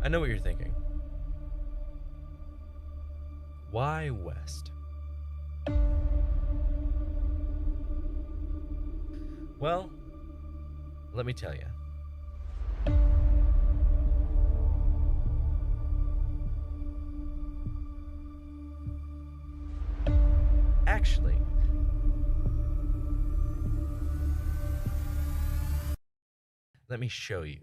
I know what you're thinking. Why West? Well, let me tell you. Actually, let me show you.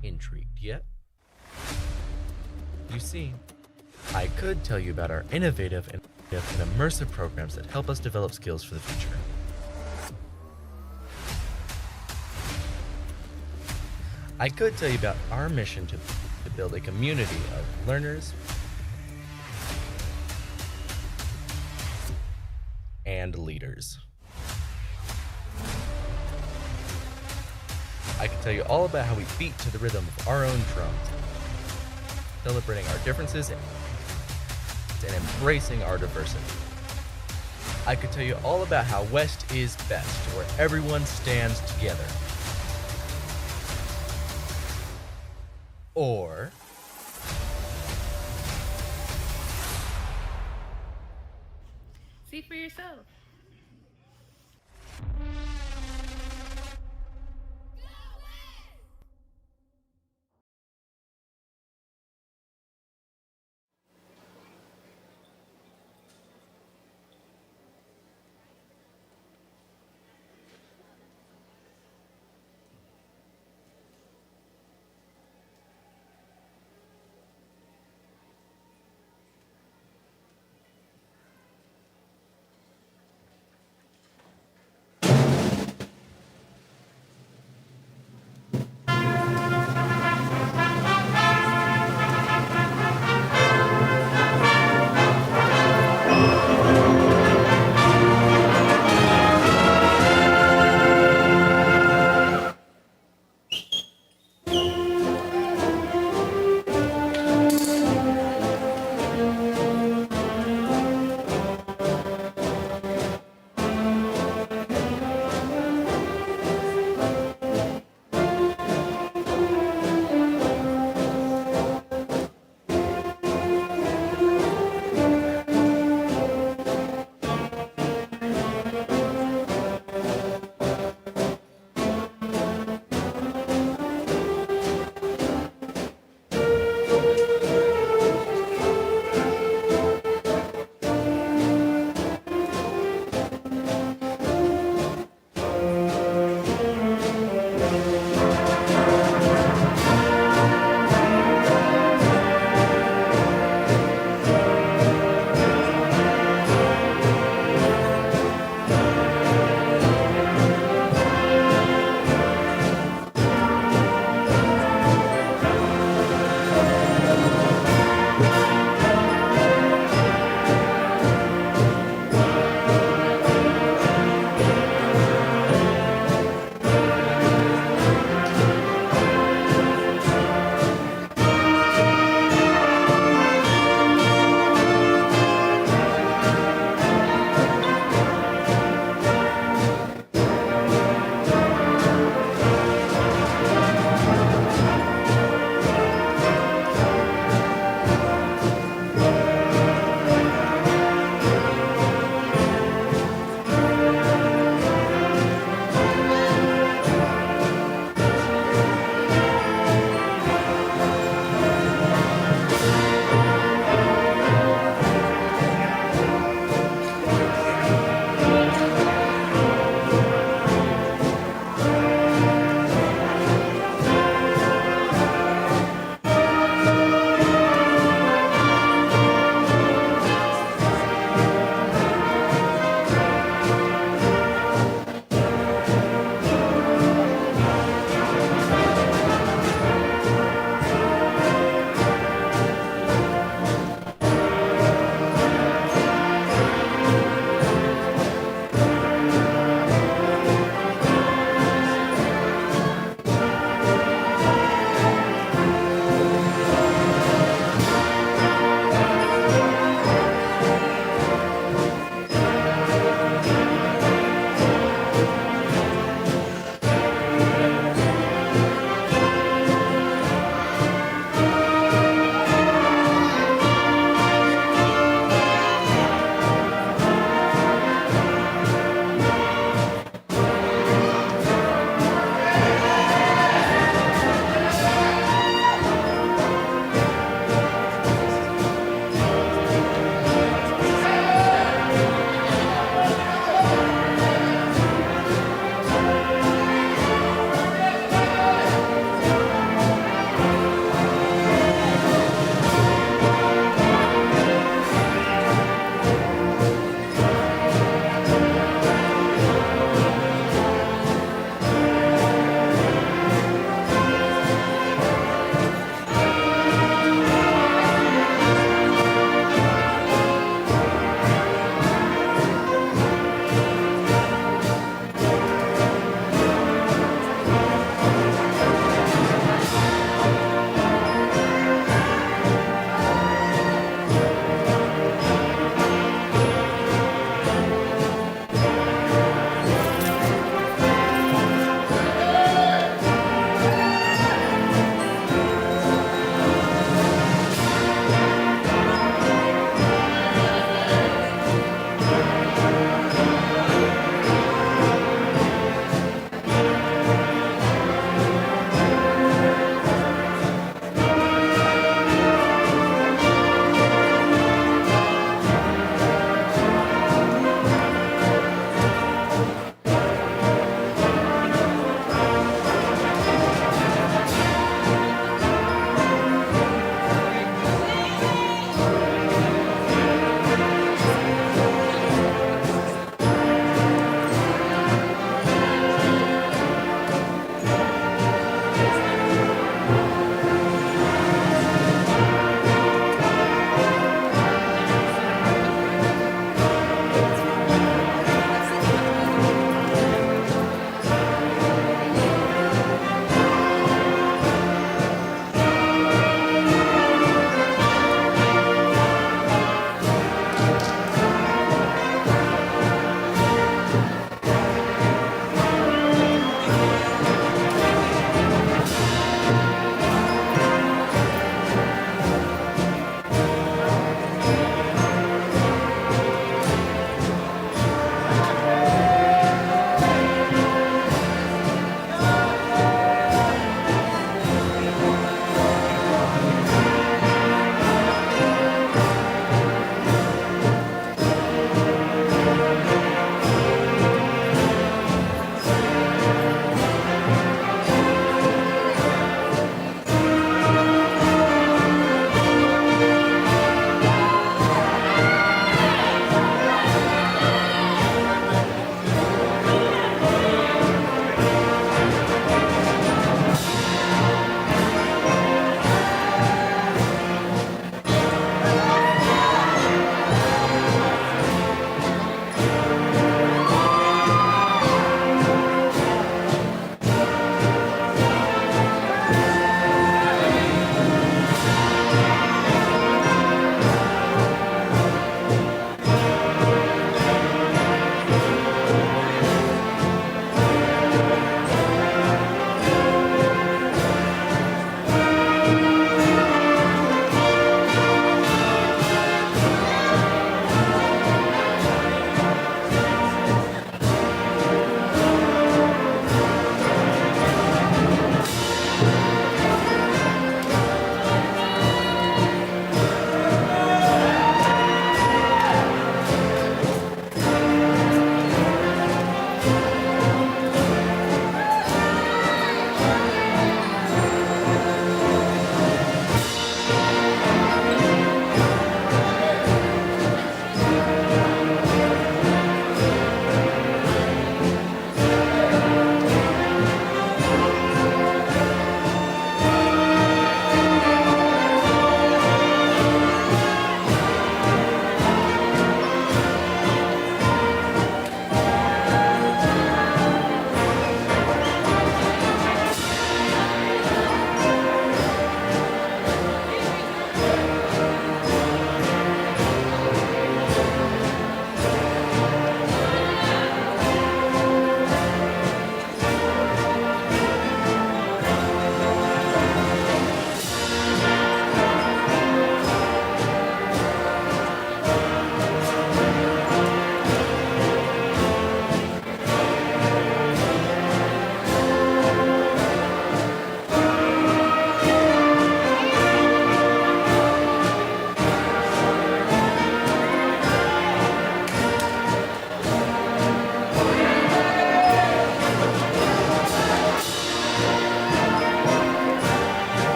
Intrigued yet? You see, I could tell you about our innovative and immersive programs that help us develop skills for the future. I could tell you about our mission to build a community of learners and leaders. I can tell you all about how we beat to the rhythm of our own drums, celebrating our differences and embracing our diversity. I could tell you all about how West is best, where everyone stands together. Or See for yourself.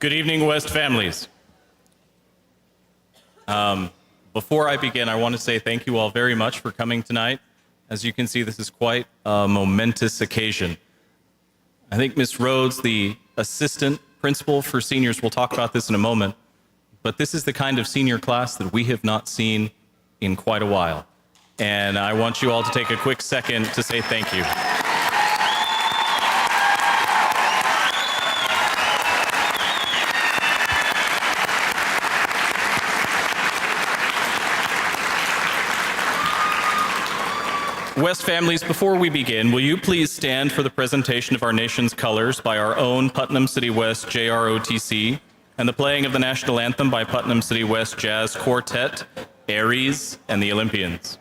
Good evening, West families. Before I begin, I want to say thank you all very much for coming tonight. As you can see, this is quite a momentous occasion. I think Ms. Rhodes, the assistant principal for seniors, will talk about this in a moment, but this is the kind of senior class that we have not seen in quite a while. And I want you all to take a quick second to say thank you. West families, before we begin, will you please stand for the presentation of our nation's colors by our own Putnam City West JROTC and the playing of the national anthem by Putnam City West Jazz Quartet, Aries, and the Olympians.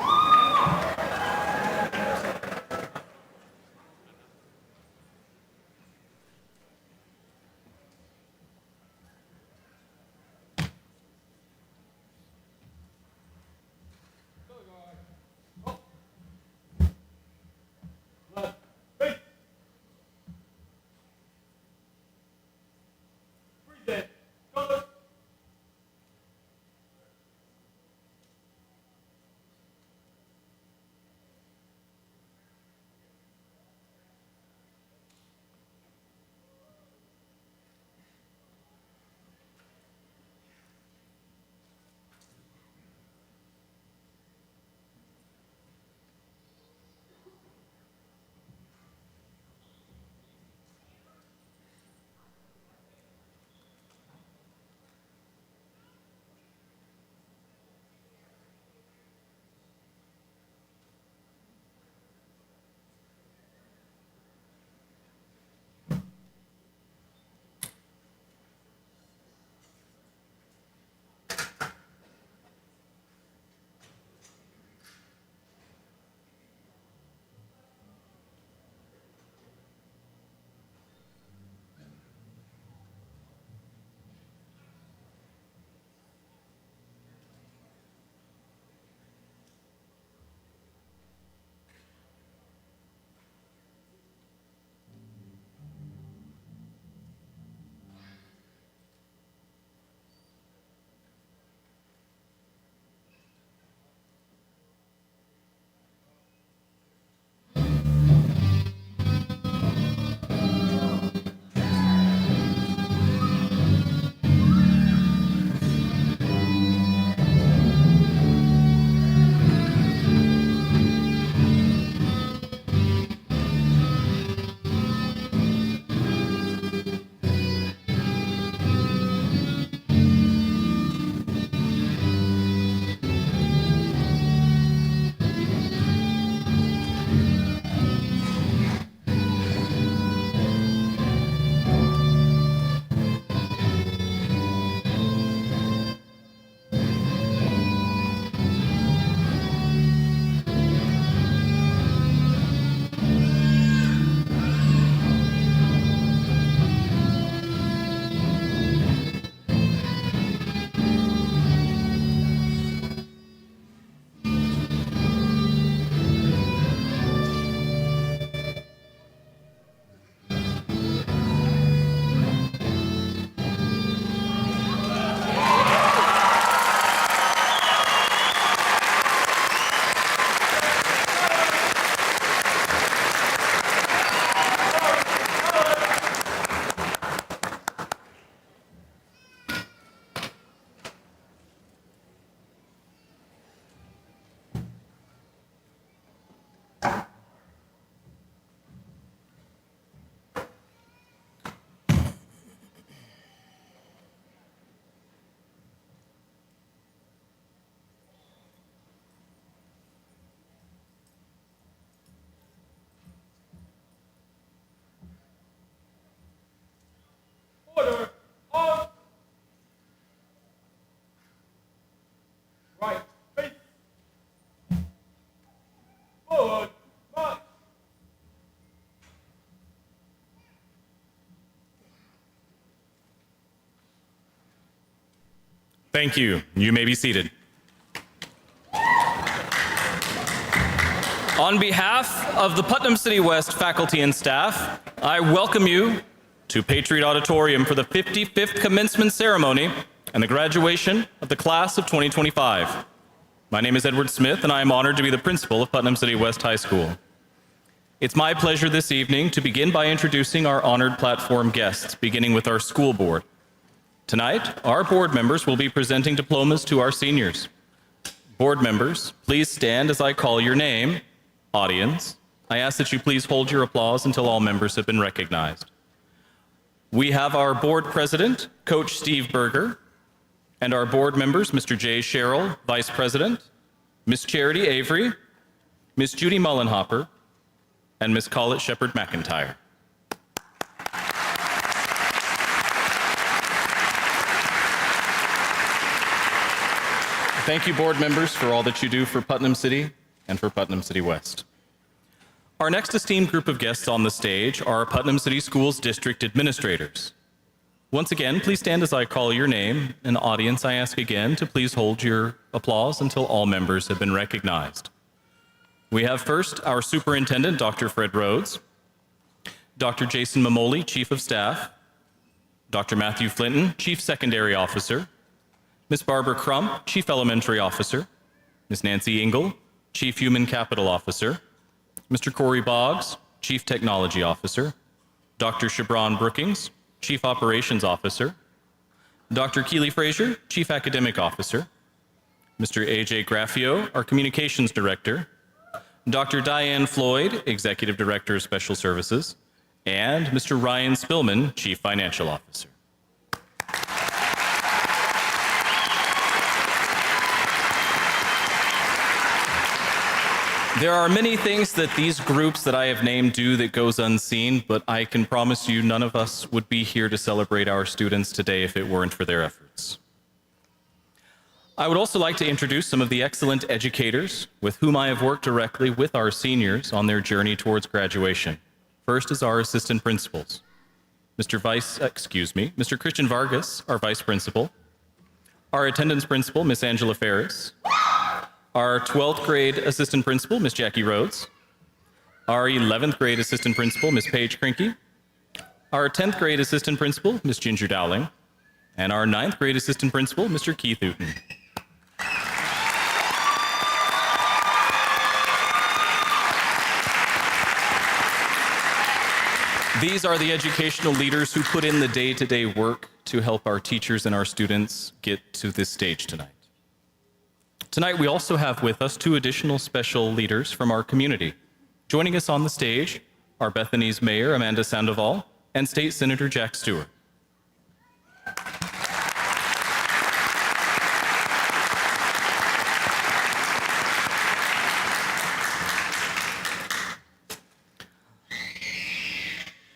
Order, on. Right, face. Forward, march. Thank you. You may be seated. On behalf of the Putnam City West faculty and staff, I welcome you to Patriot Auditorium for the 55th commencement ceremony and the graduation of the class of 2025. My name is Edward Smith, and I am honored to be the principal of Putnam City West High School. It's my pleasure this evening to begin by introducing our honored platform guests, beginning with our school board. Tonight, our board members will be presenting diplomas to our seniors. Board members, please stand as I call your name. Audience, I ask that you please hold your applause until all members have been recognized. We have our board president, Coach Steve Berger, and our board members, Mr. Jay Sherrill, Vice President, Miss Charity Avery, Miss Judy Mullenhopper, and Miss Collett Shepard McIntyre. Thank you, board members, for all that you do for Putnam City and for Putnam City West. Our next esteemed group of guests on the stage are Putnam City Schools District Administrators. Once again, please stand as I call your name. And audience, I ask again to please hold your applause until all members have been recognized. We have first our Superintendent, Dr. Fred Rhodes, Dr. Jason Mamoli, Chief of Staff, Dr. Matthew Flinton, Chief Secondary Officer, Ms. Barbara Crump, Chief Elementary Officer, Ms. Nancy Engel, Chief Human Capital Officer, Mr. Corey Boggs, Chief Technology Officer, Dr. Shabron Brookings, Chief Operations Officer, Dr. Keely Frazier, Chief Academic Officer, Mr. A.J. Graffio, our Communications Director, Dr. Diane Floyd, Executive Director of Special Services, and Mr. Ryan Spillman, Chief Financial Officer. There are many things that these groups that I have named do that goes unseen, but I can promise you none of us would be here to celebrate our students today if it weren't for their efforts. I would also like to introduce some of the excellent educators with whom I have worked directly with our seniors on their journey towards graduation. First is our assistant principals. Mr. Christian Vargas, our vice principal. Our attendance principal, Miss Angela Ferris. Our 12th grade assistant principal, Miss Jackie Rhodes. Our 11th grade assistant principal, Miss Paige Krinke. Our 10th grade assistant principal, Miss Ginger Dowling. And our 9th grade assistant principal, Mr. Keith Hooten. These are the educational leaders who put in the day-to-day work to help our teachers and our students get to this stage tonight. Tonight, we also have with us two additional special leaders from our community. Joining us on the stage are Bethany's Mayor, Amanda Sandoval, and State Senator Jack Stewart.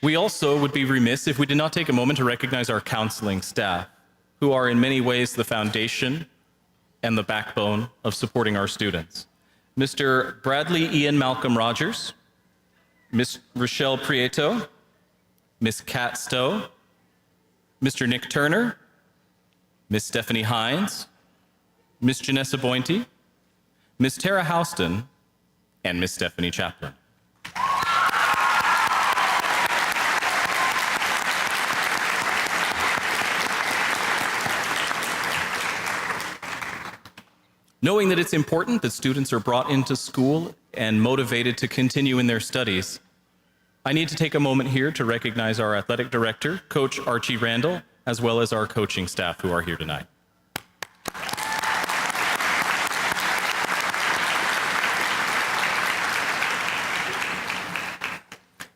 We also would be remiss if we did not take a moment to recognize our counseling staff, who are in many ways the foundation and the backbone of supporting our students. Mr. Bradley Ian Malcolm Rogers, Miss Rochelle Prieto, Miss Kat Stowe, Mr. Nick Turner, Miss Stephanie Hines, Miss Janessa Bointy, Miss Tara Houston, and Miss Stephanie Chaplin. Knowing that it's important that students are brought into school and motivated to continue in their studies, I need to take a moment here to recognize our athletic director, Coach Archie Randall, as well as our coaching staff who are here tonight.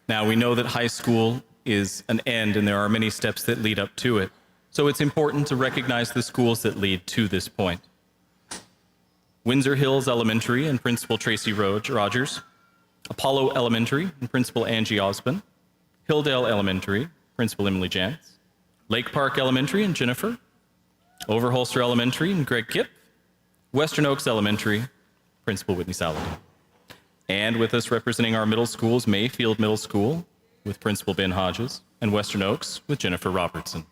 Now, we know that high school is an end and there are many steps that lead up to it. So it's important to recognize the schools that lead to this point. Windsor Hills Elementary and Principal Tracy Rogers, Apollo Elementary and Principal Angie Osmond, Hilldale Elementary, Principal Emily Jantz, Lake Park Elementary and Jennifer, Overholster Elementary and Greg Kipp, Western Oaks Elementary, Principal Whitney Saladin. And with us representing our middle schools, Mayfield Middle School with Principal Ben Hodges, and Western Oaks with Jennifer Robertson.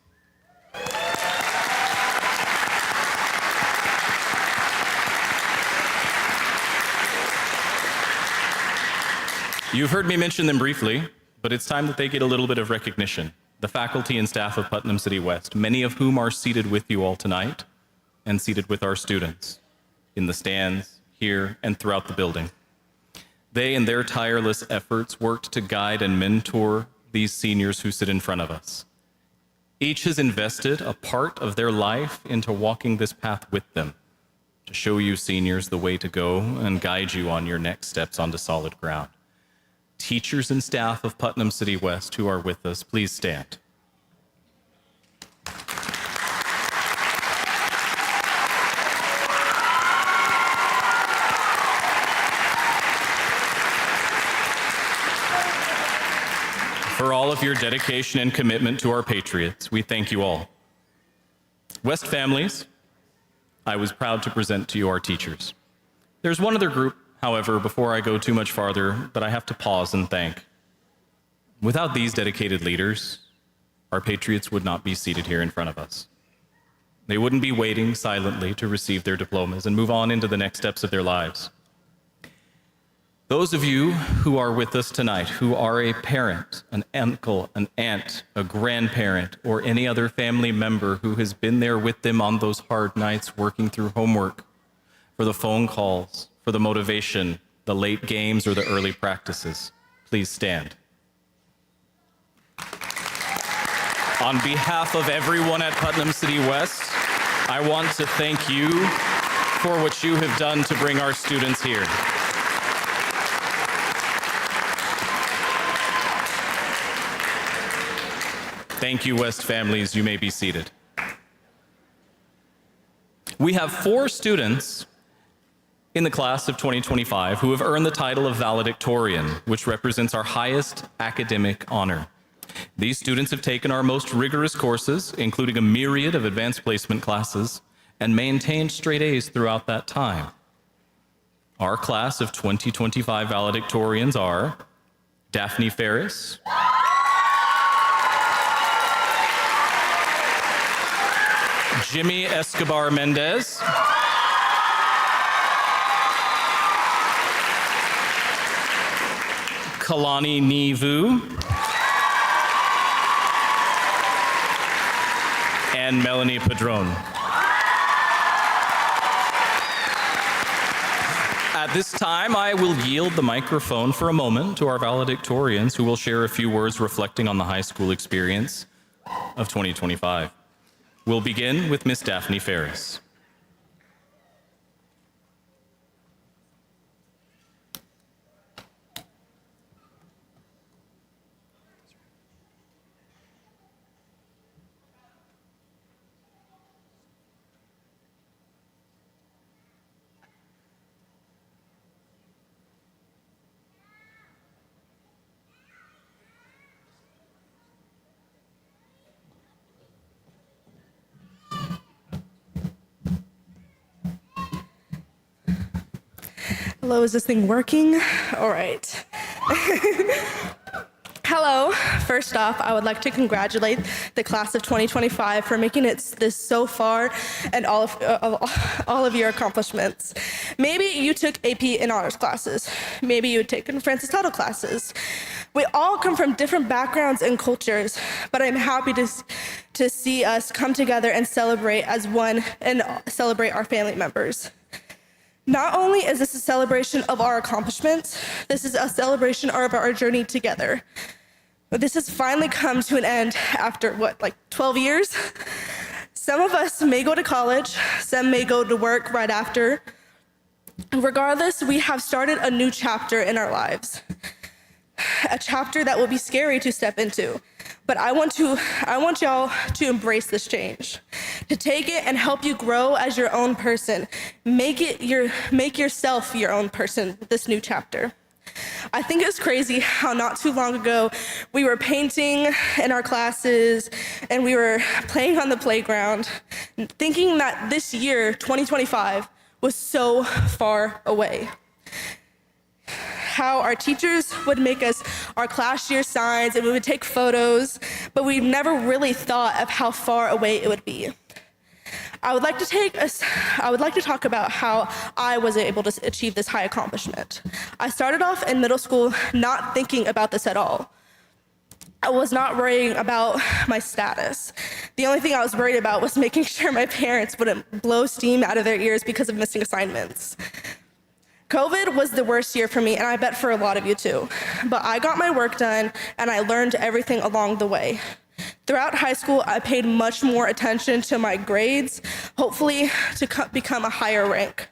You've heard me mention them briefly, but it's time that they get a little bit of recognition. the faculty and staff of Putnam City West, many of whom are seated with you all tonight and seated with our students in the stands here and throughout the building. They and their tireless efforts worked to guide and mentor these seniors who sit in front of us. Each has invested a part of their life into walking this path with them to show you seniors the way to go and guide you on your next steps onto solid ground. Teachers and staff of Putnam City West who are with us, please stand. For all of your dedication and commitment to our Patriots, we thank you all. West families, I was proud to present to you our teachers. There's one other group, however, before I go too much farther, that I have to pause and thank. Without these dedicated leaders, our Patriots would not be seated here in front of us. They wouldn't be waiting silently to receive their diplomas and move on into the next steps of their lives. Those of you who are with us tonight, who are a parent, an uncle, an aunt, a grandparent, or any other family member who has been there with them on those hard nights working through homework, for the phone calls, for the motivation, the late games, or the early practices, please stand. On behalf of everyone at Putnam City West, I want to thank you for what you have done to bring our students here. Thank you, West families. You may be seated. We have 4 students in the class of 2025 who have earned the title of valedictorian, which represents our highest academic honor. These students have taken our most rigorous courses, including a myriad of advanced placement classes, and maintained straight A's throughout that time. Our class of 2025 valedictorians are Daphne Ferris, Jimmy Escobar Mendez, Kalani Nivu, and Melanie Padron. At this time, I will yield the microphone for a moment to our valedictorians who will share a few words reflecting on the high school experience of 2025. We'll begin with Miss Daphne Ferris. Hello, is this thing working? All right. Hello. First off, I would like to congratulate the class of 2025 for making it this so far and all of your accomplishments. Maybe you took AP and honors classes. Maybe you had taken Francis Tuttle classes. We all come from different backgrounds and cultures, but I'm happy to see us come together and celebrate as one and celebrate our family members. Not only is this a celebration of our accomplishments, this is a celebration of our journey together. This has finally come to an end after, 12 years? Some of us may go to college, some may go to work right after. Regardless, we have started a new chapter in our lives, a chapter that will be scary to step into. But I want y'all to embrace this change, to take it and help you grow as your own person. Make yourself your own person, this new chapter. I think it's crazy how not too long ago we were painting in our classes and we were playing on the playground, thinking that this year, 2025, was so far away. How our teachers would make us our class year signs and we would take photos, but we never really thought of how far away it would be. I would like to talk about how I was able to achieve this high accomplishment. I started off in middle school not thinking about this at all. I was not worrying about my status. The only thing I was worried about was making sure my parents wouldn't blow steam out of their ears because of missing assignments. COVID was the worst year for me, and I bet for a lot of you too. But I got my work done, and I learned everything along the way. Throughout high school, I paid much more attention to my grades, hopefully to become a higher rank.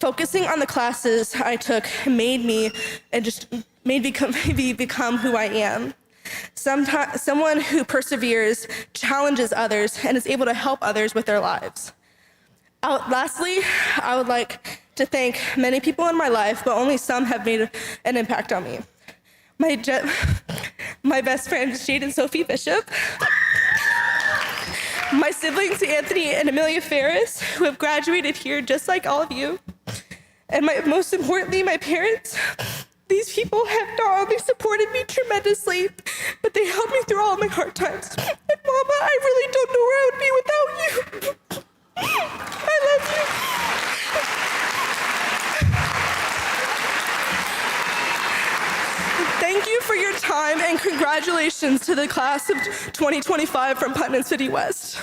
Focusing on the classes I took made me become who I am. Someone who perseveres, challenges others, and is able to help others with their lives. Lastly, I would like to thank many people in my life, but only some have made an impact on me. My best friends, Jade and Sophie Bishop, my siblings, Anthony and Amelia Ferris, who have graduated here just like all of you, and most importantly, my parents. These people have not only supported me tremendously, but they helped me through all of my hard times. And Mama, I really don't know where I would be without you. I love you. Thank you for your time, and congratulations to the class of 2025 from Putnam City West.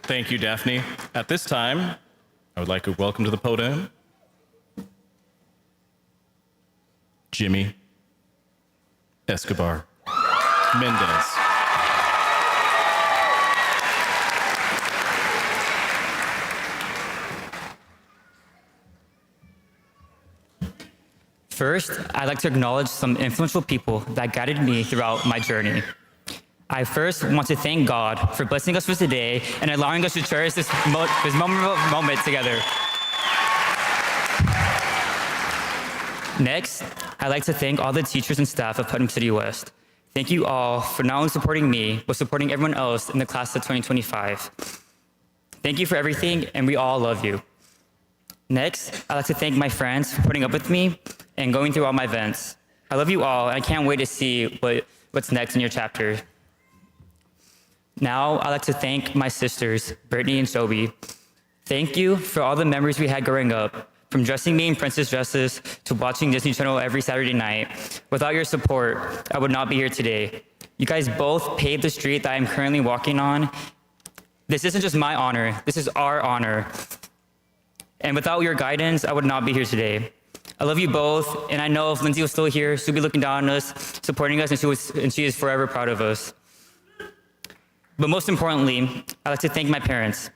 Thank you, Daphne. At this time, I would like to welcome to the podium Jimmy Escobar Mendez. First, I'd like to acknowledge some influential people that guided me throughout my journey. I first want to thank God for blessing us with today and allowing us to cherish this moment together. Next, I'd like to thank all the teachers and staff of Putnam City West. Thank you all for not only supporting me, but supporting everyone else in the class of 2025. Thank you for everything, and we all love you. Next, I'd like to thank my friends for putting up with me and going through all my events. I love you all, and I can't wait to see what's next in your chapter. Now, I'd like to thank my sisters, Brittany and Shelby. Thank you for all the memories we had growing up, from dressing me in princess dresses to watching Disney Channel every Saturday night. Without your support, I would not be here today. You guys both paved the street that I'm currently walking on. This isn't just my honor, this is our honor. And without your guidance, I would not be here today. I love you both, and I know if Lindsay was still here, she'd be looking down on us, supporting us, and she is forever proud of us. But most importantly, I'd like to thank my parents.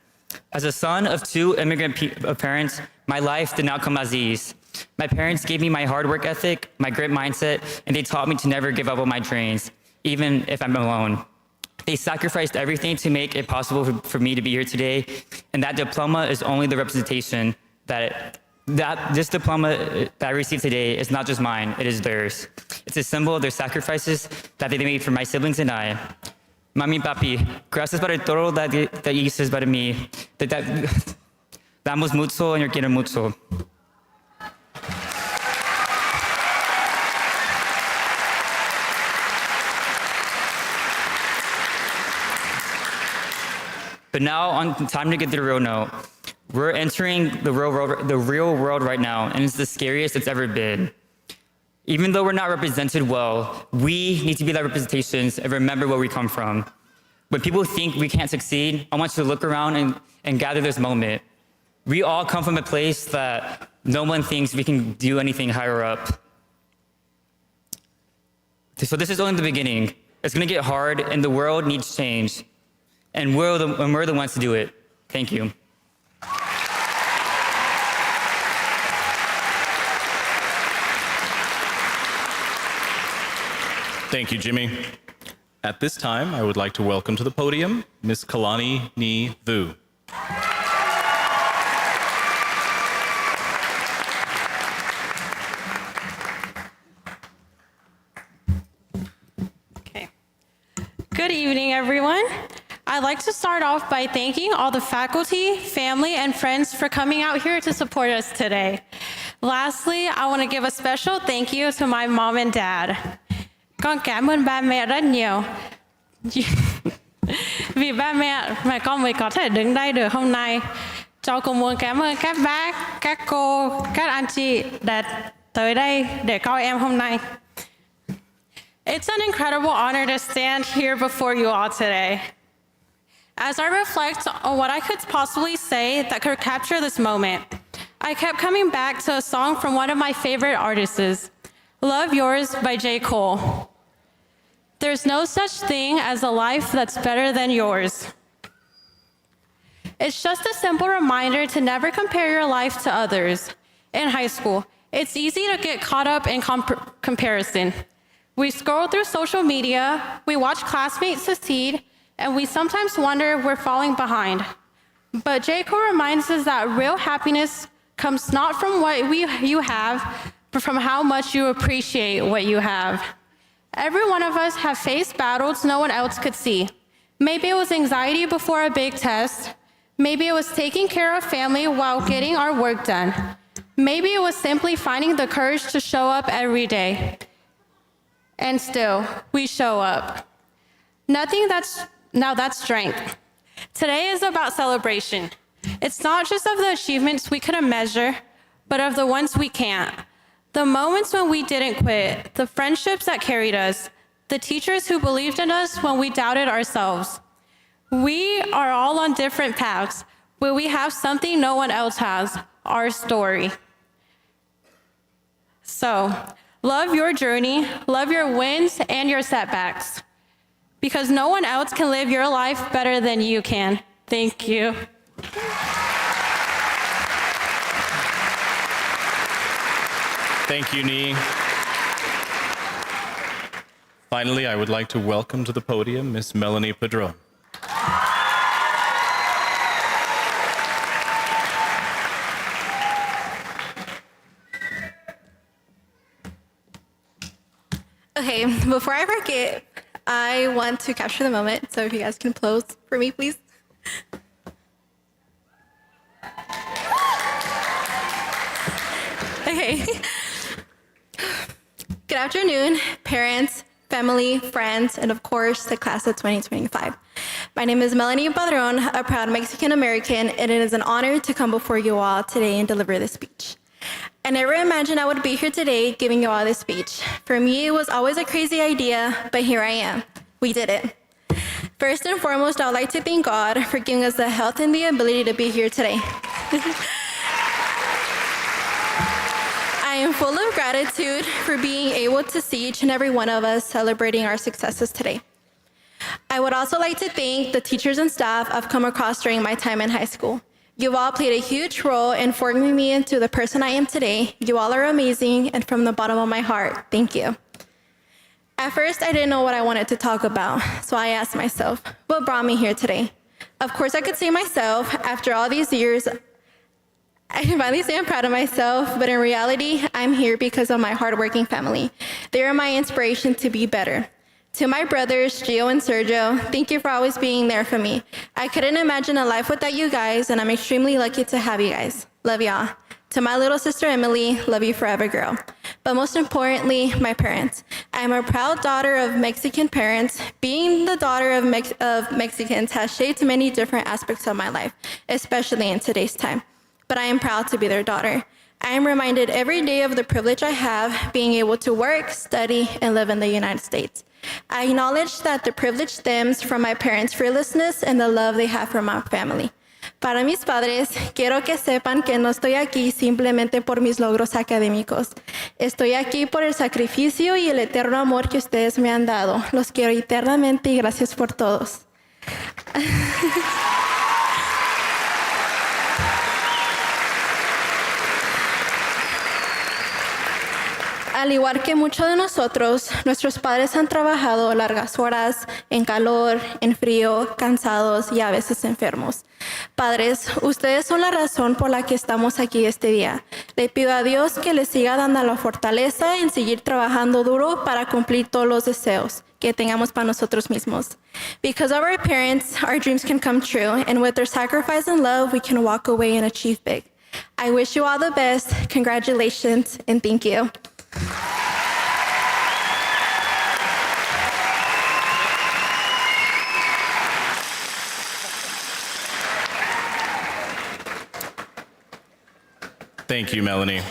As a son of two immigrant parents, my life did not come as ease. My parents gave me my hard work ethic, my grit mindset, and they taught me to never give up on my dreams, even if I'm alone. They sacrificed everything to make it possible for me to be here today, and that diploma is only the representation that this diploma that I received today is not just mine, it is theirs. It's a symbol of their sacrifices that they made for my siblings and I. Mami, papi, gracias por todo lo que hiciste para mí. Damos mucho y yo quiero mucho. But now, time to get to the real note. We're entering the real world right now, and it's the scariest it's ever been. Even though we're not represented well, we need to be that representations and remember where we come from. When people think we can't succeed, I want you to look around and gather this moment. We all come from a place that no one thinks we can do anything higher up. So this is only the beginning. It's gonna get hard, and the world needs change. And we're the ones to do it. Thank you. Thank you, Jimmy. At this time, I would like to welcome to the podium Ms. Kalani Ni Vu. Okay. Good evening, everyone. I'd like to start off by thanking all the faculty, family, and friends for coming out here to support us today. Lastly, I want to give a special thank you to my mom and dad. Con cảm ơn ba mẹ rất nhiều. Vì ba mẹ mà con mới có thể đứng đây được hôm nay. Cháu cũng muốn cảm ơn các bác, các cô, các anh chị đã tới đây để coi em hôm nay. It's an incredible honor to stand here before you all today. As I reflect on what I could possibly say that could capture this moment, I kept coming back to a song from one of my favorite artists, Love Yours by J. Cole. There's no such thing as a life that's better than yours. It's just a simple reminder to never compare your life to others. In high school, it's easy to get caught up in comparison. We scroll through social media, we watch classmates succeed, and we sometimes wonder if we're falling behind. But J. Cole reminds us that real happiness comes not from what you have, but from how much you appreciate what you have. Every one of us have faced battles no one else could see. Maybe it was anxiety before a big test. Maybe it was taking care of family while getting our work done. Maybe it was simply finding the courage to show up every day. And still, we show up. That's strength. Today is about celebration. It's not just of the achievements we couldn't measure, but of the ones we can't. The moments when we didn't quit, the friendships that carried us, the teachers who believed in us when we doubted ourselves. We are all on different paths, but we have something no one else has, our story. So, love your journey, love your wins and your setbacks, because no one else can live your life better than you can. Thank you. Thank you, Nee. Finally, I would like to welcome to the podium Miss Melanie Padron. Okay, before I forget, I want to capture the moment, so if you guys can close for me, please. Okay. Good afternoon, parents, family, friends, and of course, the class of 2025. My name is Melanie Padron, a proud Mexican-American, and it is an honor to come before you all today and deliver this speech. I never imagined I would be here today giving you all this speech. For me, it was always a crazy idea, but here I am. We did it. First and foremost, I would like to thank God for giving us the health and the ability to be here today. I am full of gratitude for being able to see each and every one of us celebrating our successes today. I would also like to thank the teachers and staff I've come across during my time in high school. You've all played a huge role in forming me into the person I am today. You all are amazing, and from the bottom of my heart, thank you. At first, I didn't know what I wanted to talk about, so I asked myself, what brought me here today? Of course, I could say myself, after all these years, I can finally say I'm proud of myself, but in reality, I'm here because of my hardworking family. They are my inspiration to be better. To my brothers, Gio and Sergio, thank you for always being there for me. I couldn't imagine a life without you guys, and I'm extremely lucky to have you guys. Love y'all. To my little sister, Emily, love you forever, girl. But most importantly, my parents. I'm a proud daughter of Mexican parents. Being the daughter of Mexicans has shaped many different aspects of my life, especially in today's time. But I am proud to be their daughter. I am reminded every day of the privilege I have being able to work, study, and live in the United States. I acknowledge that the privilege stems from my parents' fearlessness and the love they have for my family. Para mis padres, quiero que sepan que no estoy aquí simplemente por mis logros académicos. Estoy aquí por el sacrificio y el eterno amor que ustedes me han dado. Los quiero eternamente y gracias por todos. Al igual que muchos de nosotros, nuestros padres han trabajado largas horas, en calor, en frío, cansados y a veces enfermos. Padres, ustedes son la razón por la que estamos aquí este día. Le pido a Dios que les siga dando la fortaleza en seguir trabajando duro para cumplir todos los deseos que tengamos para nosotros mismos. Because of our parents, our dreams can come true, and with their sacrifice and love, we can walk away and achieve big. I wish you all the best. Congratulations, and thank you. Thank you, Melanie.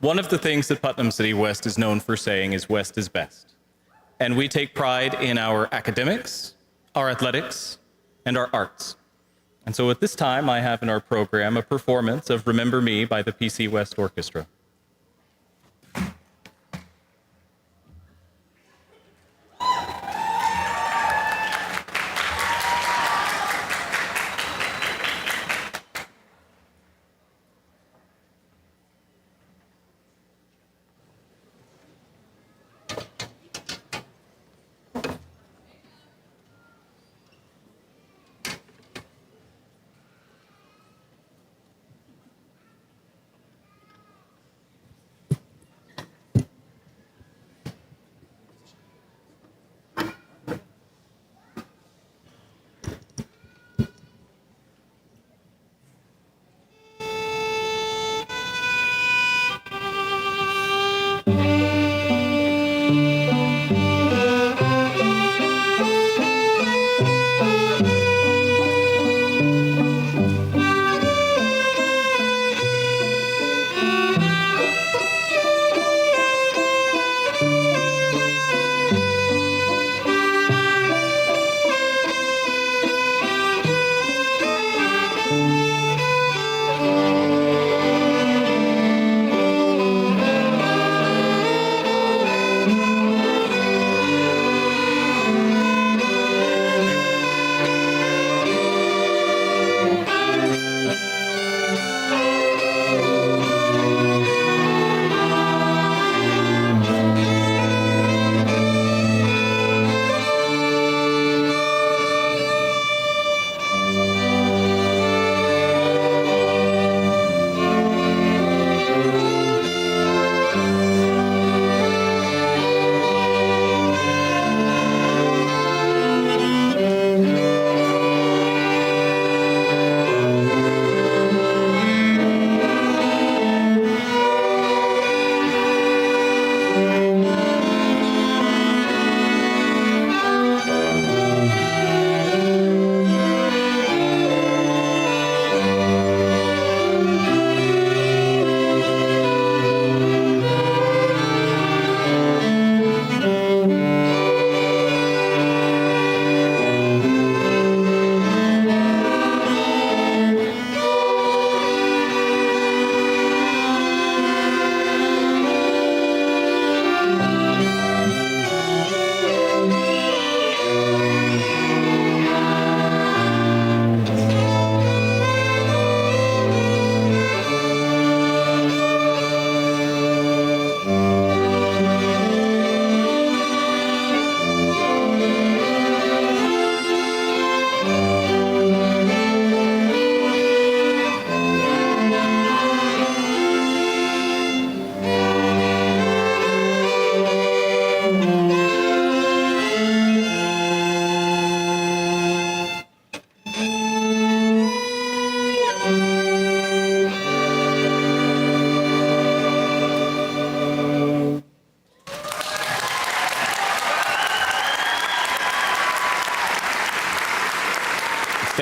One of the things that Putnam City West is known for saying is West is best. And we take pride in our academics, our athletics, and our arts. And so at this time, I have in our program a performance of Remember Me by the PC West Orchestra.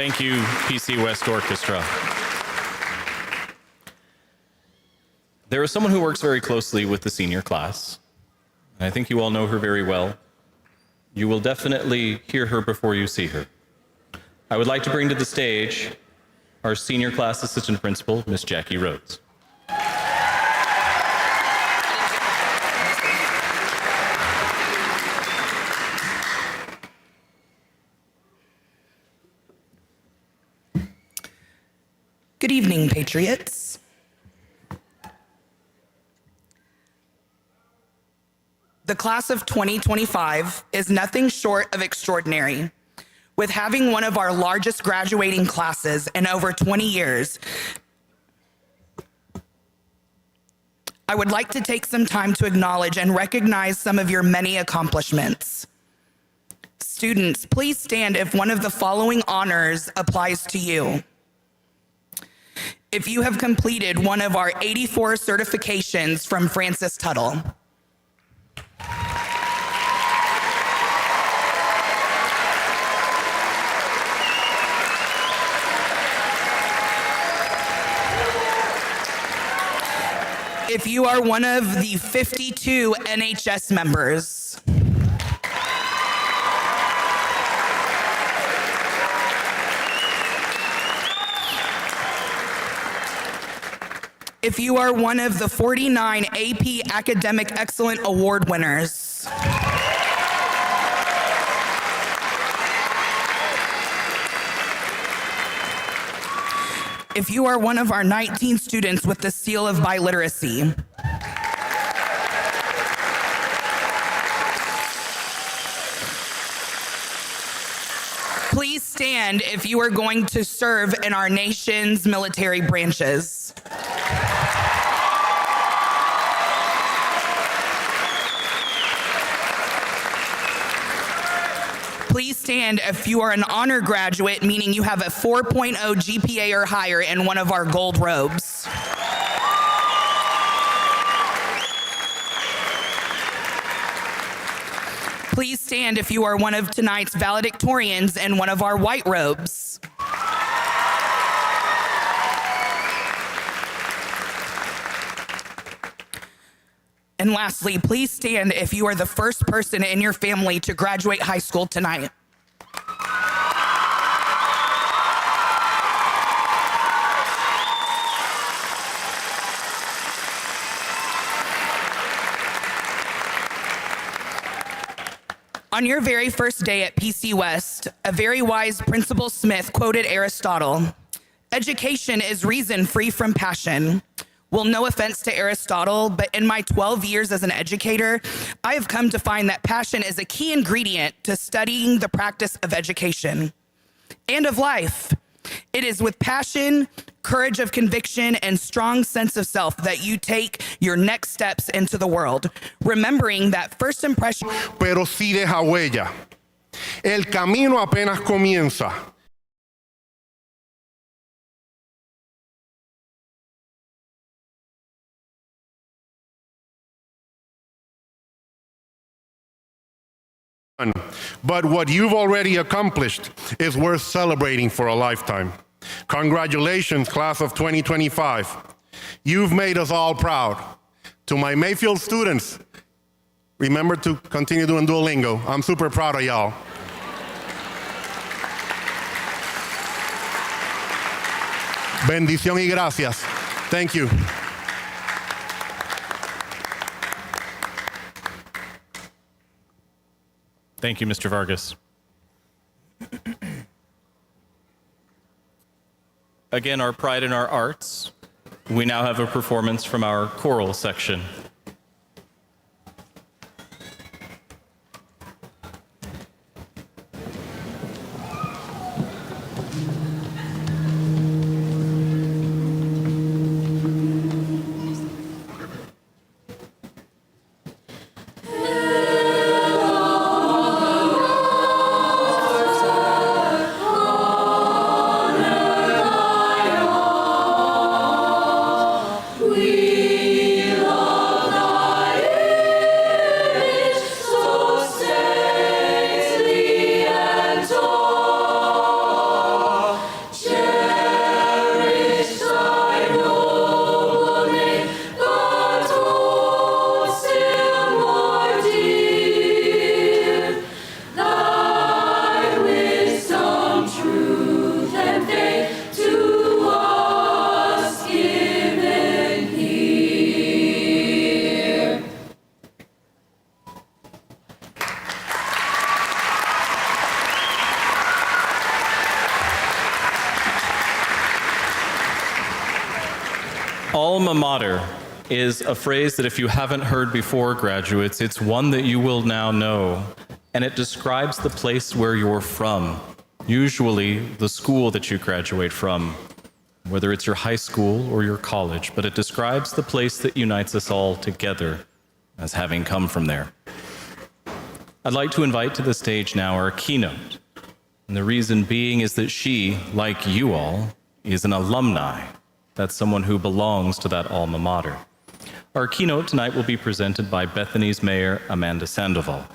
Thank you, PC West Orchestra. There is someone who works very closely with the senior class. And I think you all know her very well. You will definitely hear her before you see her. I would like to bring to the stage our senior class assistant principal, Miss Jackie Rhodes. Good evening, Patriots. The class of 2025 is nothing short of extraordinary. With having one of our largest graduating classes in over 20 years, I would like to take some time to acknowledge and recognize some of your many accomplishments. Students, please stand if one of the following honors applies to you. If you have completed one of our 84 certifications from Francis Tuttle. if you are one of the 52 NHS members. If you are one of the 49 AP Academic Excellent Award winners. If you are one of our 19 students with the seal of biliteracy. Please stand if you are going to serve in our nation's military branches. Please stand if you are an honor graduate, meaning you have a 4.0 GPA or higher in one of our gold robes. Please stand if you are one of tonight's valedictorians in one of our white robes. And lastly, please stand if you are the first person in your family to graduate high school tonight. On your very first day at PC West, a very wise Principal Smith quoted Aristotle, "Education is reason free from passion." Well, no offense to Aristotle, but in my 12 years as an educator, I have come to find that passion is a key ingredient to studying the practice of education and of life. It is with passion, courage of conviction, and strong sense of self that you take your next steps into the world, remembering that first impression. Pero sí deja huella. El camino apenas comienza. But what you've already accomplished is worth celebrating for a lifetime. Congratulations, class of 2025. You've made us all proud. To my Mayfield students, remember to continue doing Duolingo. I'm super proud of y'all. Bendición y gracias. Thank you. Thank you, Mr. Vargas. Again, our pride in our arts. We now have a performance from our choral section. Alma mater is a phrase that if you haven't heard before, graduates, it's one that you will now know. And it describes the place where you're from, usually the school that you graduate from, whether it's your high school or your college, but it describes the place that unites us all together as having come from there. I'd like to invite to the stage now our keynote. And the reason being is that she, like you all, is an alumni. That's someone who belongs to that alma mater. Our keynote tonight will be presented by Bethany's mayor, Amanda Sandoval.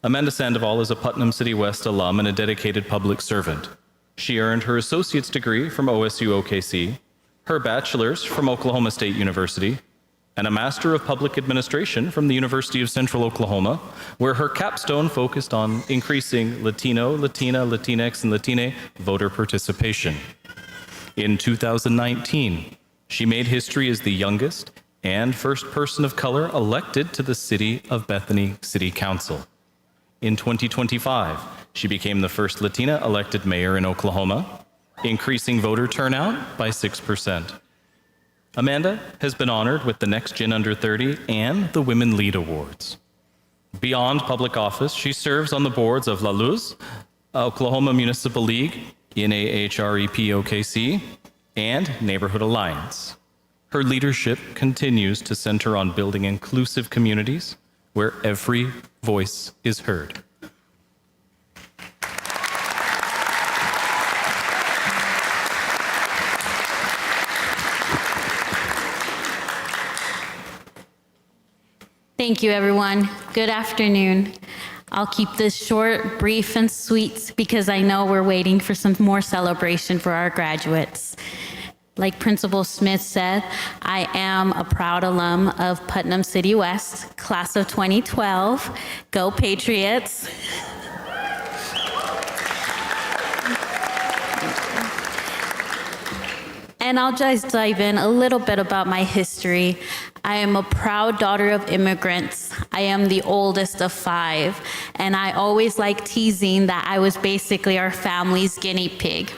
Amanda Sandoval is a Putnam City West alum and a dedicated public servant. She earned her associate's degree from OSU OKC, her bachelor's from Oklahoma State University, and a Master of Public Administration from the University of Central Oklahoma, where her capstone focused on increasing Latino, Latina, Latinx, and Latine voter participation. In 2019, she made history as the youngest and first person of color elected to the City of Bethany City Council. In 2025, she became the first Latina elected mayor in Oklahoma, increasing voter turnout by 6%. Amanda has been honored with the Next Gen Under 30 and the Women Lead Awards. Beyond public office, she serves on the boards of La Luz, Oklahoma Municipal League, NAHREP OKC, and Neighborhood Alliance. Her leadership continues to center on building inclusive communities where every voice is heard. Thank you, everyone. Good afternoon. I'll keep this short, brief, and sweet because I know we're waiting for some more celebration for our graduates. Like Principal Smith said, I am a proud alum of Putnam City West, class of 2012. Go Patriots. And I'll just dive in a little bit about my history. I am a proud daughter of immigrants. I am the oldest of 5, and I always like teasing that I was basically our family's guinea pig.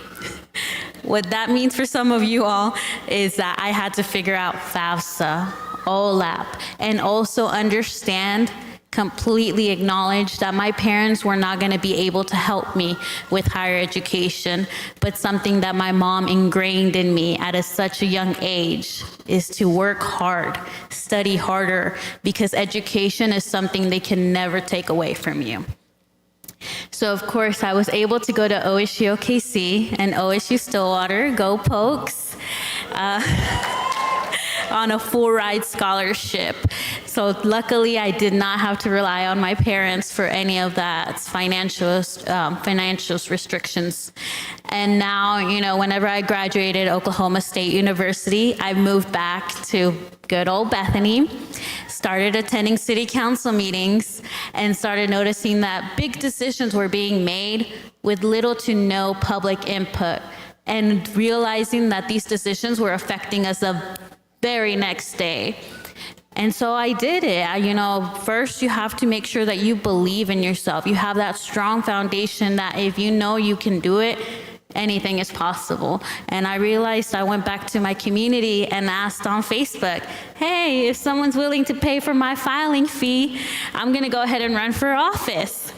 What that means for some of you all is that I had to figure out FAFSA, OLAP, and also understand, completely acknowledge that my parents were not going to be able to help me with higher education, but something that my mom ingrained in me at such a young age is to work hard, study harder, because education is something they can never take away from you. So of course I was able to go to OSU OKC and OSU Stillwater, go Pokes, on a full ride scholarship. So luckily I did not have to rely on my parents for any of that financial restrictions. And now, you know, whenever I graduated Oklahoma State University, I moved back to good old Bethany, started attending city council meetings, and started noticing that big decisions were being made with little to no public input, and realizing that these decisions were affecting us the very next day. And so I did it. You know, first you have to make sure that you believe in yourself. You have that strong foundation that if you know you can do it, anything is possible. And I realized I went back to my community and asked on Facebook, hey, if someone's willing to pay for my filing fee, I'm gonna go ahead and run for office.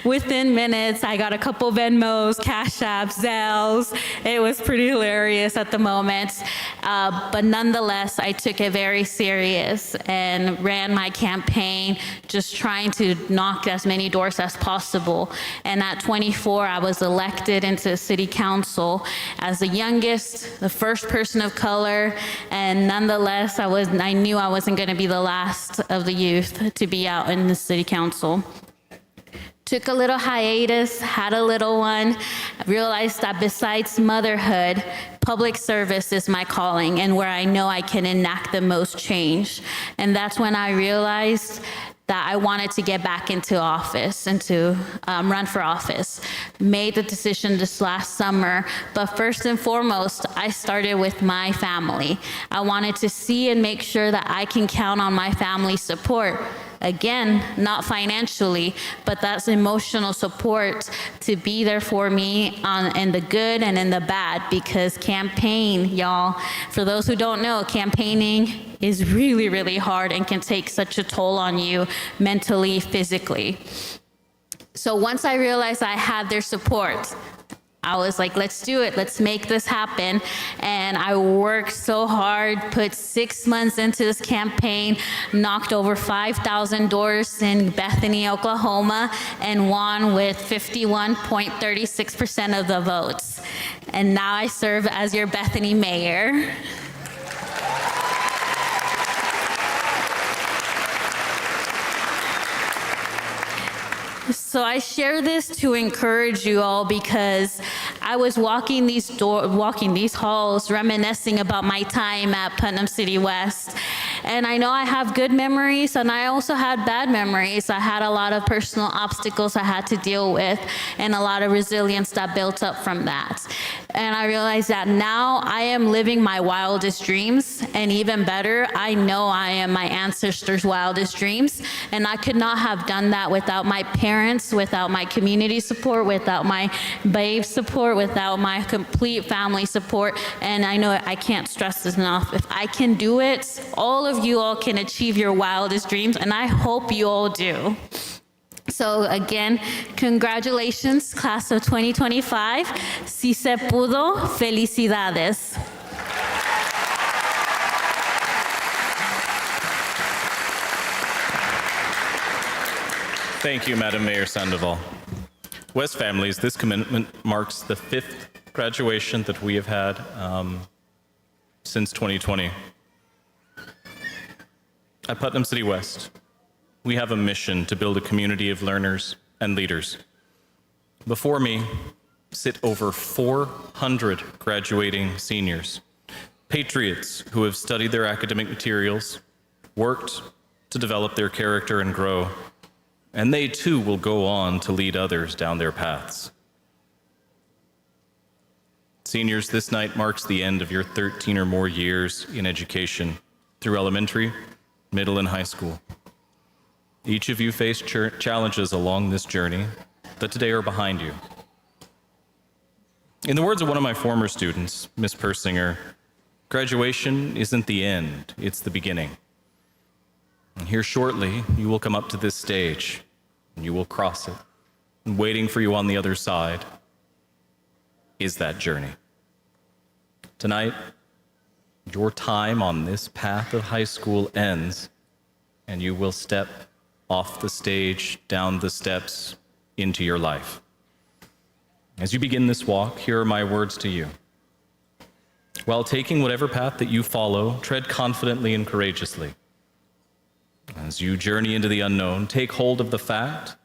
Within minutes, I got a couple Venmos, Cash Apps, Zelles. It was pretty hilarious at the moment. But nonetheless, I took it very serious and ran my campaign, just trying to knock as many doors as possible. And at 24, I was elected into city council as the youngest, the first person of color. And nonetheless, I knew I wasn't gonna be the last of the youth to be out in the city council. Took a little hiatus, had a little one, realized that besides motherhood, public service is my calling and where I know I can enact the most change. And that's when I realized that I wanted to get back into office and to run for office. Made the decision this last summer, but first and foremost, I started with my family. I wanted to see and make sure that I can count on my family's support. Again, not financially, but that's emotional support to be there for me in the good and in the bad, because campaign, y'all, for those who don't know, campaigning is really, really hard and can take such a toll on you mentally, physically. So once I realized I had their support, I was like, let's do it. Let's make this happen. And I worked so hard, put 6 months into this campaign, knocked over 5,000 doors in Bethany, Oklahoma, and won with 51.36% of the votes. And now I serve as your Bethany mayor. So I share this to encourage you all, because I was walking these halls, reminiscing about my time at Putnam City West. And I know I have good memories, and I also had bad memories. I had a lot of personal obstacles I had to deal with, and a lot of resilience that built up from that. And I realized that now I am living my wildest dreams, and even better, I know I am my ancestors' wildest dreams, and I could not have done that without my parents, without my community support, without my babe support, without my complete family support. And I know I can't stress this enough. If I can do it, all of you all can achieve your wildest dreams, and I hope you all do. So again, congratulations, class of 2025. Si se pudo, felicidades. Thank you, Madam Mayor Sandoval. West families, this commitment marks the 5th graduation that we have had since 2020. At Putnam City West, we have a mission to build a community of learners and leaders. Before me sit over 400 graduating seniors, patriots who have studied their academic materials, worked to develop their character and grow, and they too will go on to lead others down their paths. Seniors, this night marks the end of your 13 or more years in education through elementary, middle, and high school. Each of you faced challenges along this journey that today are behind you. In the words of one of my former students, Miss Persinger, graduation isn't the end, it's the beginning. And here shortly, you will come up to this stage, and you will cross it. And waiting for you on the other side is that journey. Tonight, your time on this path of high school ends, and you will step off the stage, down the steps, into your life. As you begin this walk, here are my words to you. While taking whatever path that you follow, tread confidently and courageously. As you journey into the unknown, take hold of the fact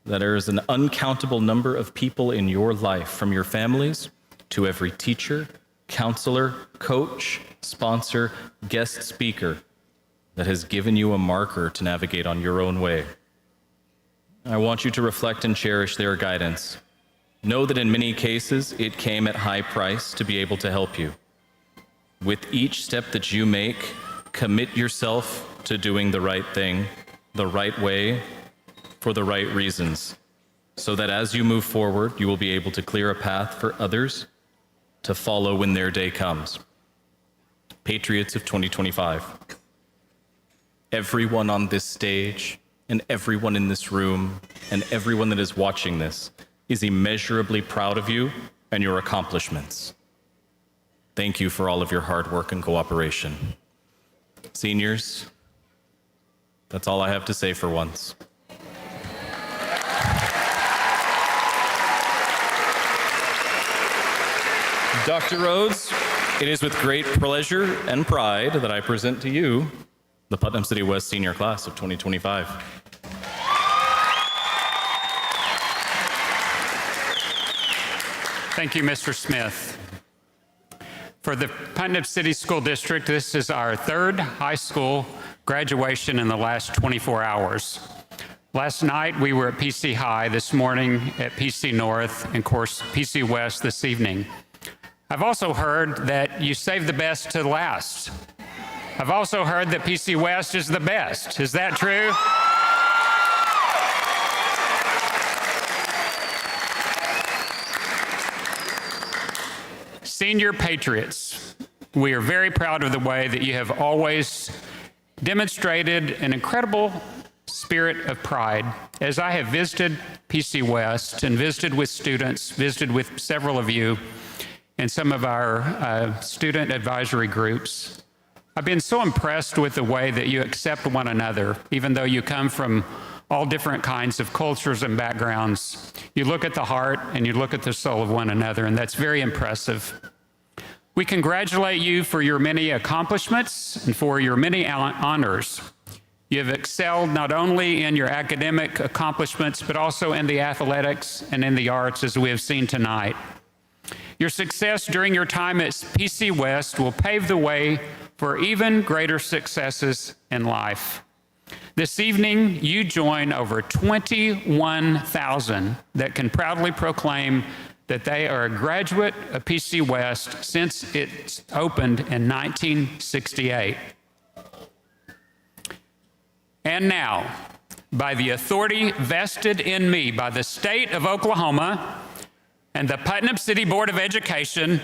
that there is an uncountable number of people in your life, from your families to every teacher, counselor, coach, sponsor, guest speaker, that has given you a marker to navigate on your own way. I want you to reflect and cherish their guidance. Know that in many cases, it came at high price to be able to help you. With each step that you make, commit yourself to doing the right thing, the right way, for the right reasons, so that as you move forward, you will be able to clear a path for others to follow when their day comes. Patriots of 2025. Everyone on this stage, and everyone in this room, and everyone that is watching this is immeasurably proud of you and your accomplishments. Thank you for all of your hard work and cooperation. Seniors, that's all I have to say for once. Dr. Rhodes, it is with great pleasure and pride that I present to you the Putnam City West Senior Class of 2025. Thank you, Mr. Smith. For the Putnam City School District, this is our 3rd high school graduation in the last 24 hours. Last night, we were at PC High, this morning at PC North, and of course, PC West this evening. I've also heard that you save the best to last. I've also heard that PC West is the best. Is that true? Senior patriots, we are very proud of the way that you have always demonstrated an incredible spirit of pride. As I have visited PC West and visited with students, visited with several of you and some of our student advisory groups, I've been so impressed with the way that you accept one another, even though you come from all different kinds of cultures and backgrounds. You look at the heart and you look at the soul of one another, and that's very impressive. We congratulate you for your many accomplishments and for your many honors. You have excelled not only in your academic accomplishments, but also in the athletics and in the arts, as we have seen tonight. Your success during your time at PC West will pave the way for even greater successes in life. This evening, you join over 21,000 that can proudly proclaim that they are a graduate of PC West since it opened in 1968. And now, by the authority vested in me by the state of Oklahoma and the Putnam City Board of Education,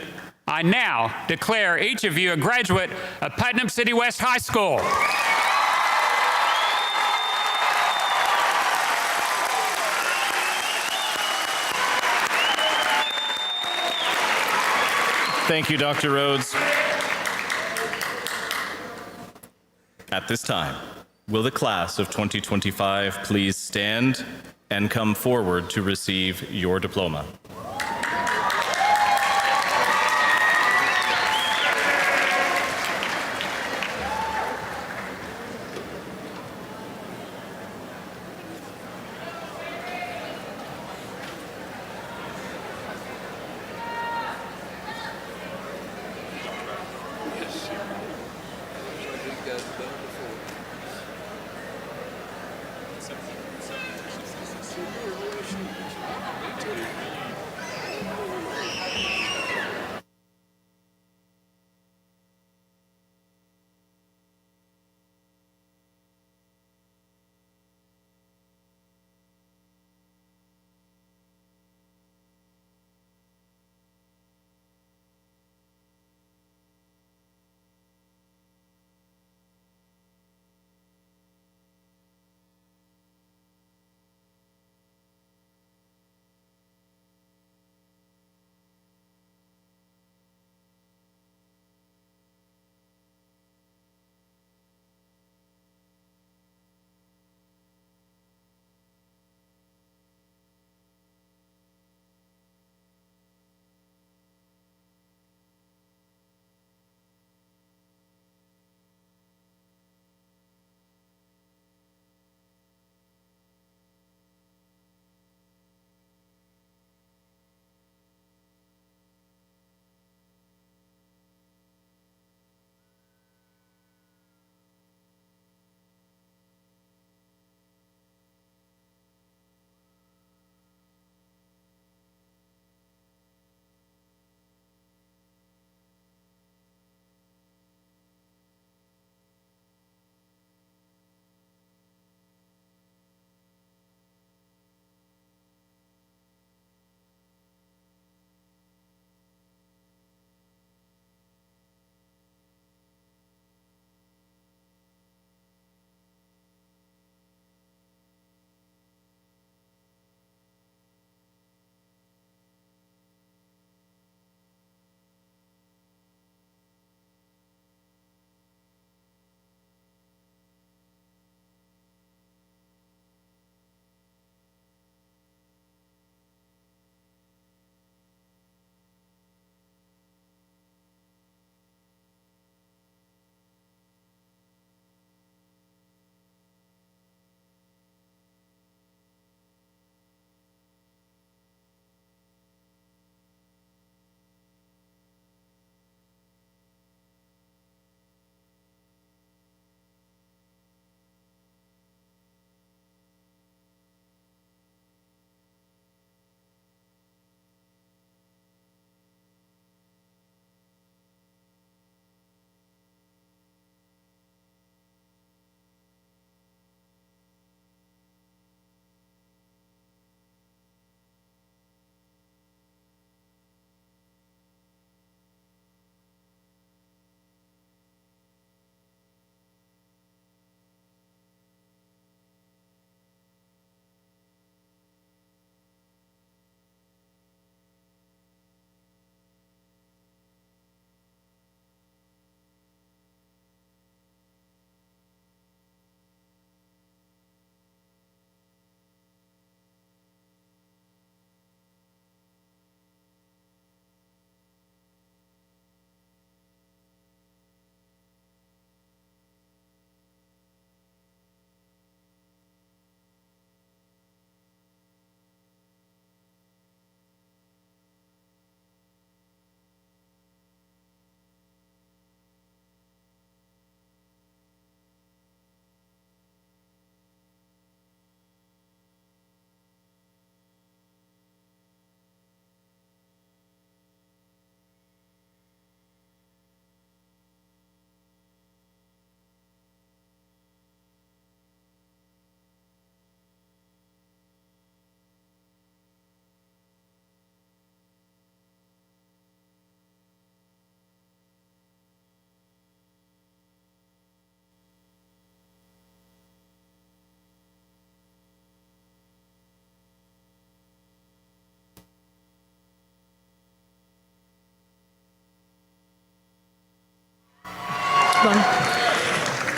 I now declare each of you a graduate of Putnam City West High School. Thank you, Dr. Rhodes. At this time, will the class of 2025 please stand and come forward to receive your diploma?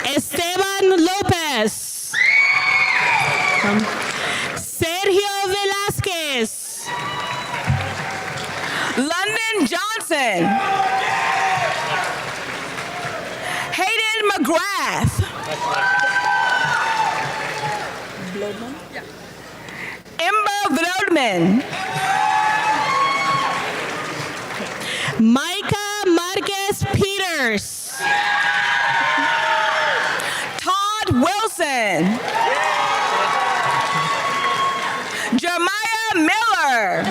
Esteban Lopez. Sergio Velázquez. London Johnson. Hayden McGrath. Ember Vlodman. Micah Marquez Peters. Todd Wilson. Jeremiah Miller.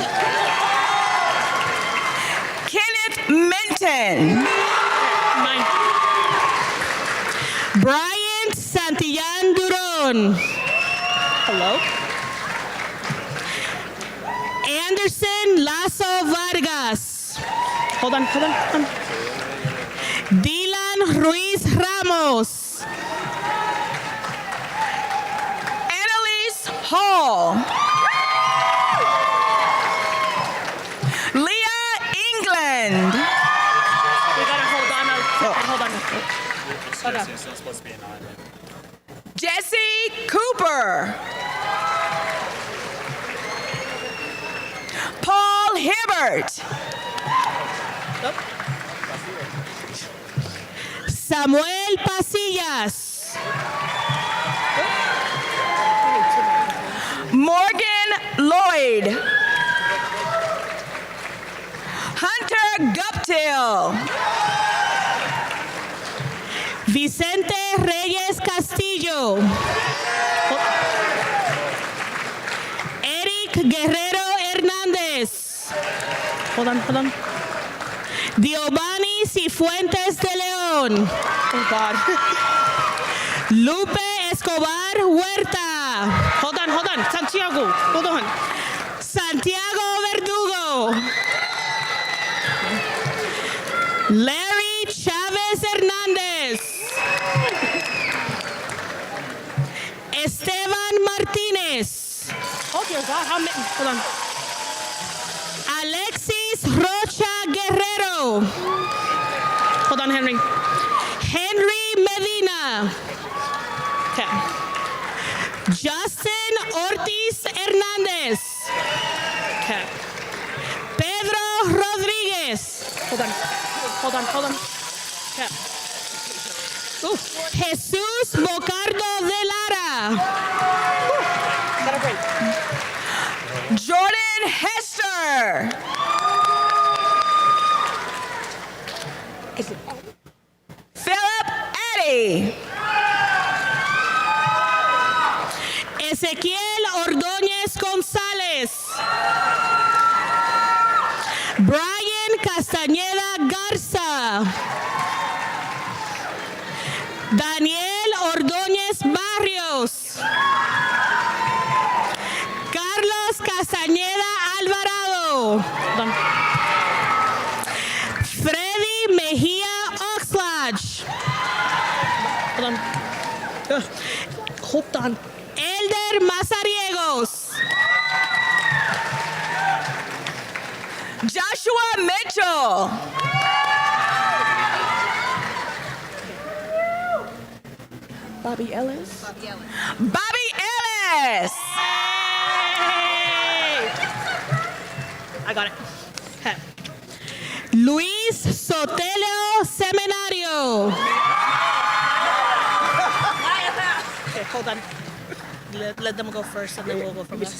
Kenneth Minton. Bryant Santillan Duron. Hello. Anderson Lasso Vargas. Hold on. Dylan Ruiz Ramos. Annalise Hall. Leah England. We gotta hold on. Jesse Cooper. Paul Hibbert. Samuel Pasillas. Morgan Lloyd. Hunter Guptill. Vicente Reyes Castillo. Eric Guerrero Hernández. Hold on. Giovanni Cifuentes de León. Oh God. Lupe Escobar Huerta. Hold on. Santiago. Hold on. Santiago Verdugo. Larry Chavez Hernández. Esteban Martínez. Oh dear God, how many? Hold on. Alexis Rocha Guerrero. Hold on, Henry. Henry Medina. Okay. Justin Ortiz Hernandez. Okay. Pedro Rodriguez. Hold on. Okay. Ooh. Jesus Bocardo de Lara. Got a break. Jordan Hester. Philip Eddy. Ezequiel Ordóñez González. Brian Castañeda Garza. Daniel Ordóñez Barrios. Carlos Castañeda Alvarado. Freddy Mejía Oxlade. Hold on. Elder Mazariegos. Joshua Mitchell. Bobby Ellis. Bobby Ellis. I got it. Okay. Luis Sotelo Seminario. Okay, hold on. Let them go first and then we'll go from there.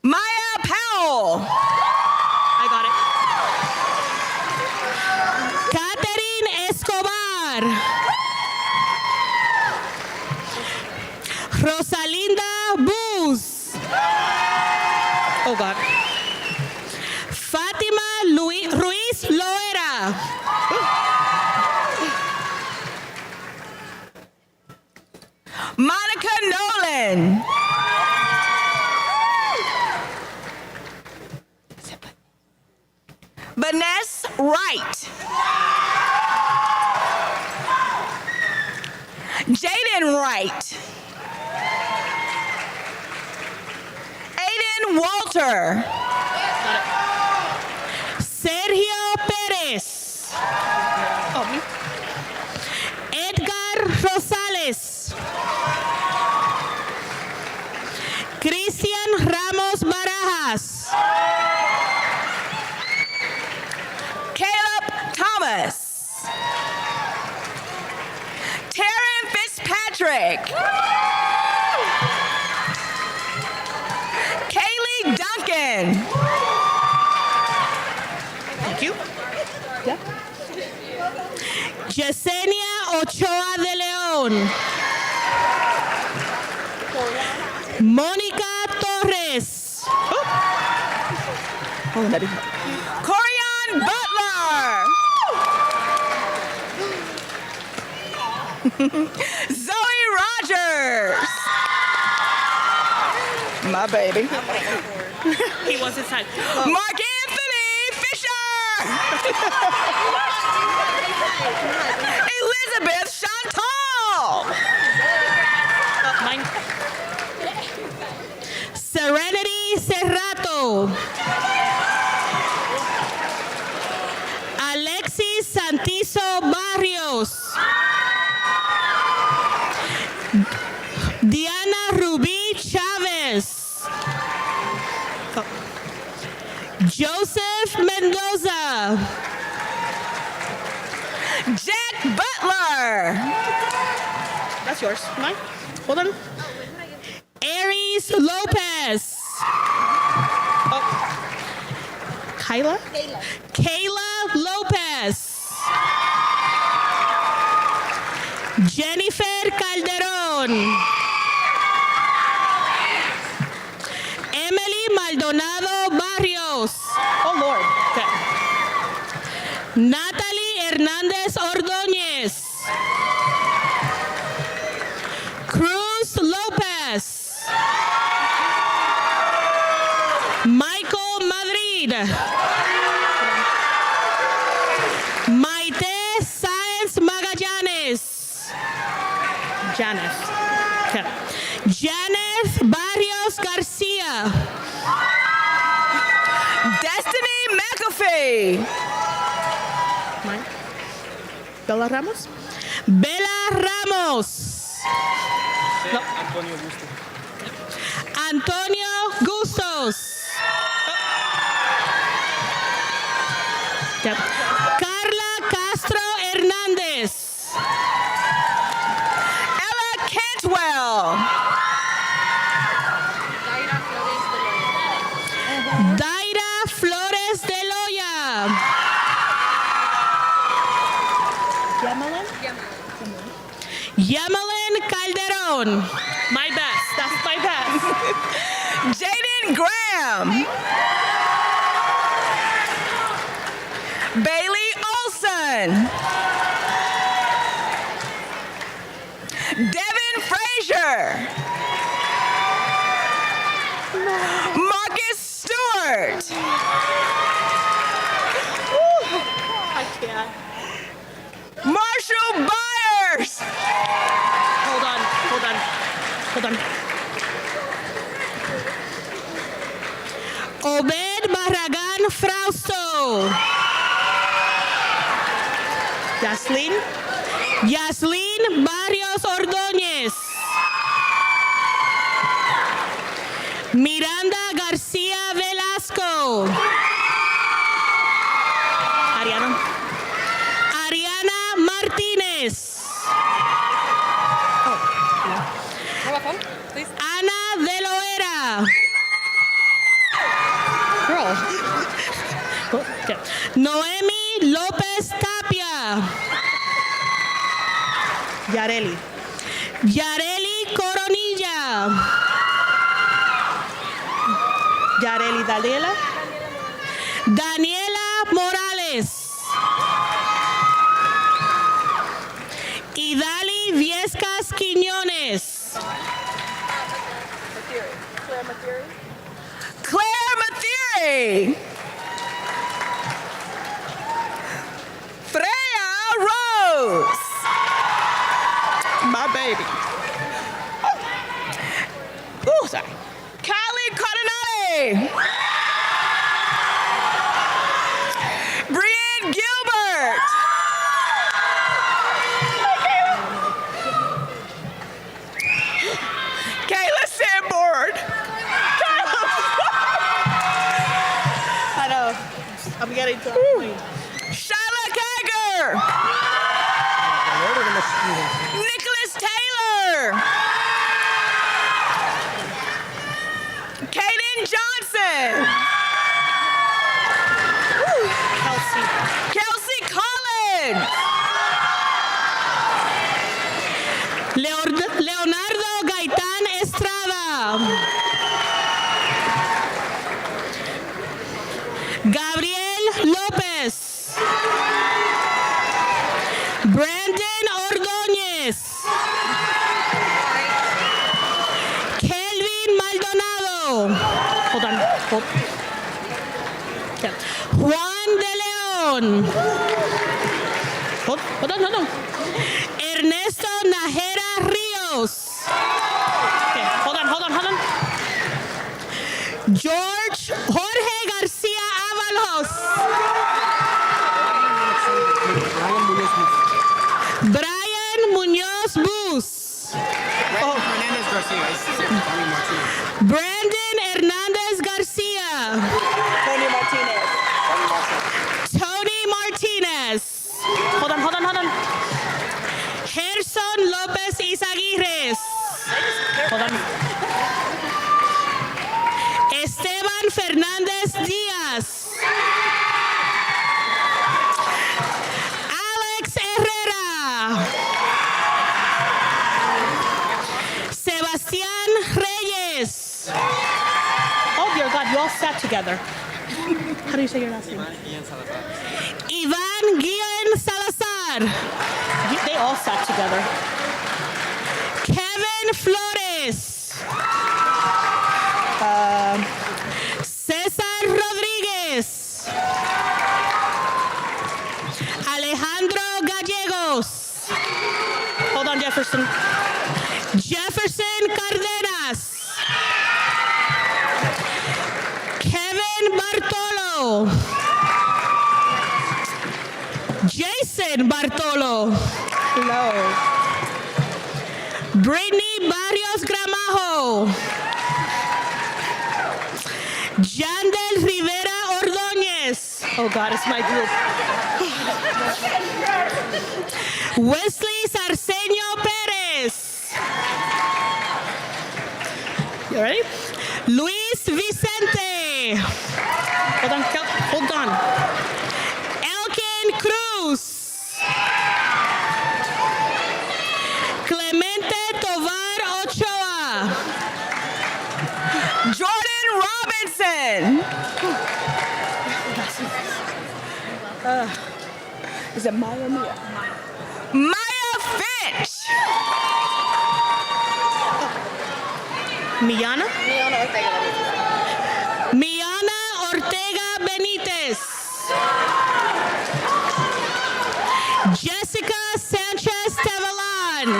Maya Powell. I got it. Catherine Escobar. Rosalinda Booz. Oh God. Fatima Ruiz Loera. Monica Nolan. Vanessa Wright. Jaden Wright. Walter. Sergio Perez. Edgar Rosales. Cristian Ramos Barajas. Caleb Thomas. Taryn Fitzpatrick. Kaylee Duncan. Thank you. Yeah. Yesenia Ochoa de León. Mónica Torres. Corian Butler. Zoe Rogers. My baby. He wants his time. Mark Anthony Fisher. Elizabeth Chantal. Mine. Serenity Cerrato. Alexis Santizo Barrios. Diana Rubí Chávez. Joseph Mendoza. Jack Butler. That's yours. Mine. Hold on. Aries Lopez. Kyla. Kayla Lopez. Jennifer Calderón. Emily Maldonado Barrios. Oh, Lord. Okay. Natalie Hernández Ordóñez. Cruz López. Michael Madrid. Maite Sáenz Magallanes. Janice. Okay. Janeth Barrios Garcia. Destiny McAfee. Mine. Bella Ramos. Bella Ramos. No. Antonio Gustos. Yep. Carla Castro Hernández. Ella Cantwell. Daira Flores de Loya. Yamalyn Calderón. My best. That's my best. Jaden Graham. Bailey Olson. Devin Frazier. Marcus Stewart. I can't. Marshall Byers. Hold on. Hold on. Hold on. Obed Barragán Frausto. Yaslin Barrios Ordóñez. Miranda García Velasco. Ariana Martínez. Ana de Loera. Okay. Noemi López Tapia. Yareli. Yareli Coronilla. Yareli Daniela. Daniela Morales. Idali Viescas Quiñones. Claire Mathieu. Freya Rose. My baby. Oh, sorry. Kylie Cardinale. Brandon Ordóñez. Kelvin Maldonado. Hold on. Hold. Yeah. Juan de León. Hold on. Ernesto Najera Ríos. Okay. Hold on. George Jorge García Ábalos. Brian Muñoz Bus. Brandon Hernandez Garcia. Tony Martinez. Hold on. Gerson López Izaguirres. Hold on. Esteban Fernández Díaz. Alex Herrera. Sebastián Reyes. Oh dear God, you all sat together. How do you say your last name? Iván Guillen Salazar. They all sat together. Kevin Flores. César Rodríguez. Alejandro Gallegos. Hold on, Jefferson. Jefferson Cardenas. Kevin Bartolo. Jason Bartolo. Hello. Brittany Barrios Gramajo. Yandel Rivera Ordóñez. Oh God, it's my group. Wesley Sarceño Pérez. You ready? Luis Vicente. Hold on. Elkin Cruz. Clemente Tovar Ochoa. Jordan Robinson. Is it Maya or Mia? Maya Finch. Miana? Miana Ortega Benítez. Jessica Sanchez Tevelan.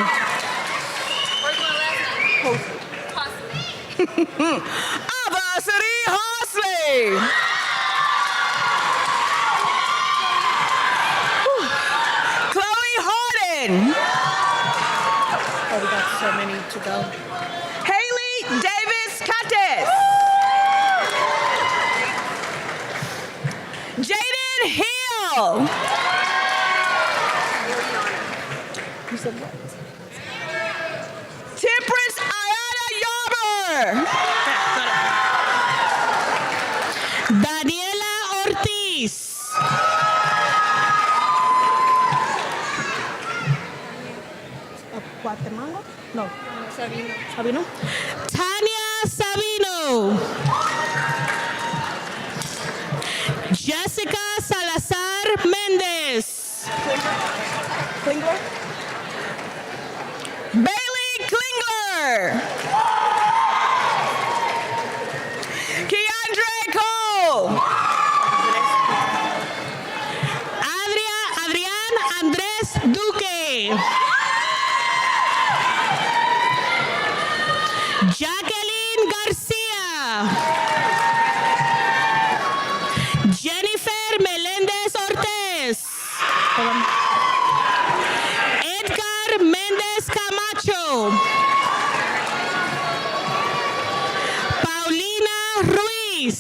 Avasari Hosley. Chloe Harden. Oh, we got so many to go. Haley Davis Cates. Jaden Hill. You said what? Temperance Ayana Yarber. Daniela Ortiz. Guatemala? No. Sabino? Tania Sabino. Jessica Salazar Méndez. Klingler? Bailey Klingler. Keandre Cole. Adrián Andrés Duque. Jacqueline García. Jennifer Meléndez Ortiz. Edgar Méndez Camacho. Paulina Ruiz.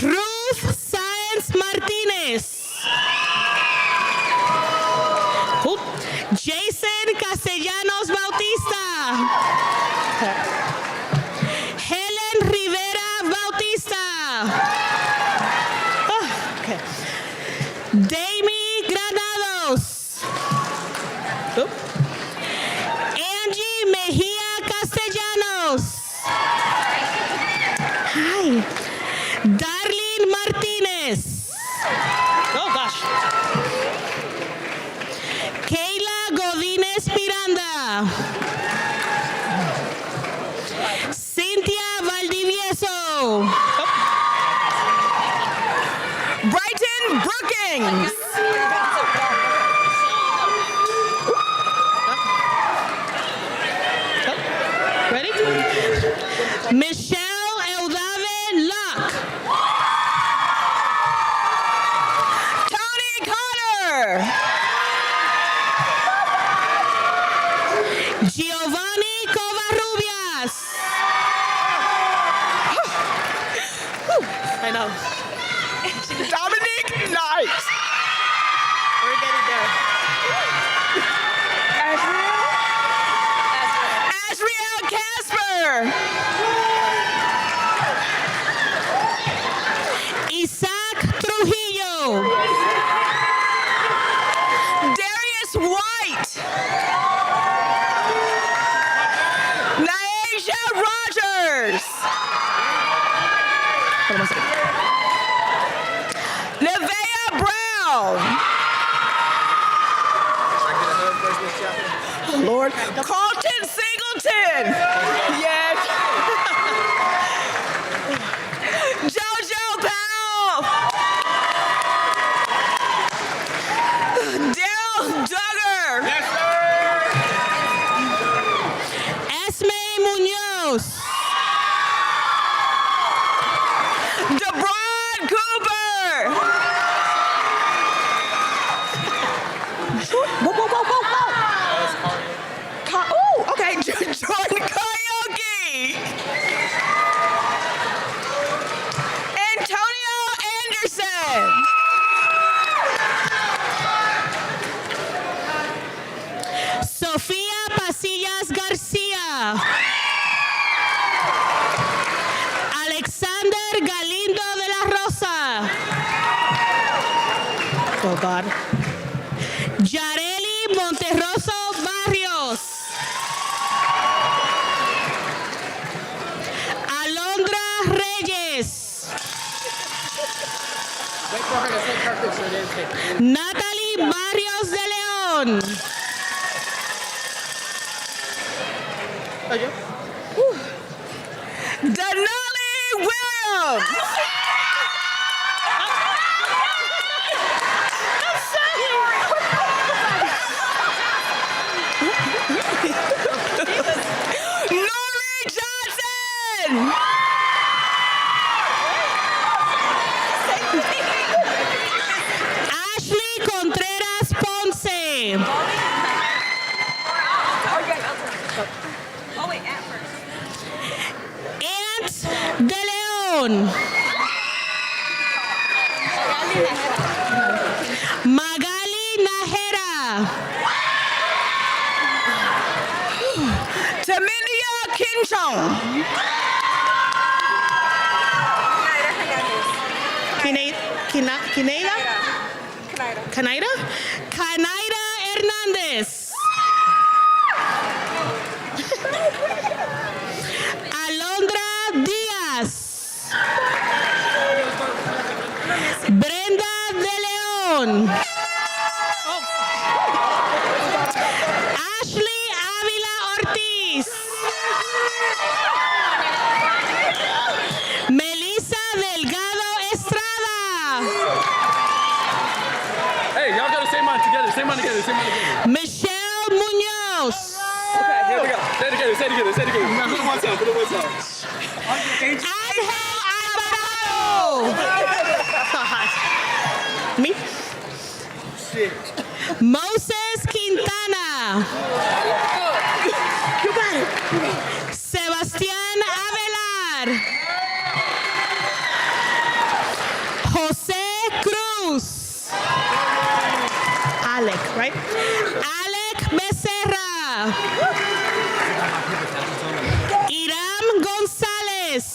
Ruth Sáenz Martínez. Jason Castellanos Bautista. Helen Rivera Bautista. Okay. Damie Granados. Angie Mejia Castellanos. Hi. Darlene Martinez. Oh gosh. Dominic Knight. We're getting there. Asriel Casper. Isaac Trujillo. Darius White. Naisha Rogers. Hold on one second. Nevaeh Brown. Oh, Lord. Carlton Singleton. Yes. JoJo Powell. Daryl Duggar. Yes, sir. Esme Munoz. DeBron Cooper. Whoa, whoa, whoa, whoa, whoa. Oh, okay. Jordan Karaoke. Antonio Anderson. Sofía Pasillas García. Alexander Galindo de la Rosa. Oh, God. Yareli Monterroso Barrios. Alondra Reyes. Natalie Barrios de León. Denali Williams. Nori Johnson. Ashley Contreras Ponce. Ant de León. Magali Najera. Tamindia Kinchon. Kineida? Kanaida? Canaira Hernández. Alondra Díaz. Brenda de León. Ashley Ávila Ortiz. Melissa Delgado Estrada. Hey, y'all gotta say mine together. Say mine together. Say mine together. Michelle Munoz. Okay, here we go. Say it together. Say it together. Say it together. Put it one time. Put it one time. Angel Alvarado. Me? Moses Quintana. You got it. Sebastián Avelar. José Cruz. Alec, right? Alec Becerra. Iram González.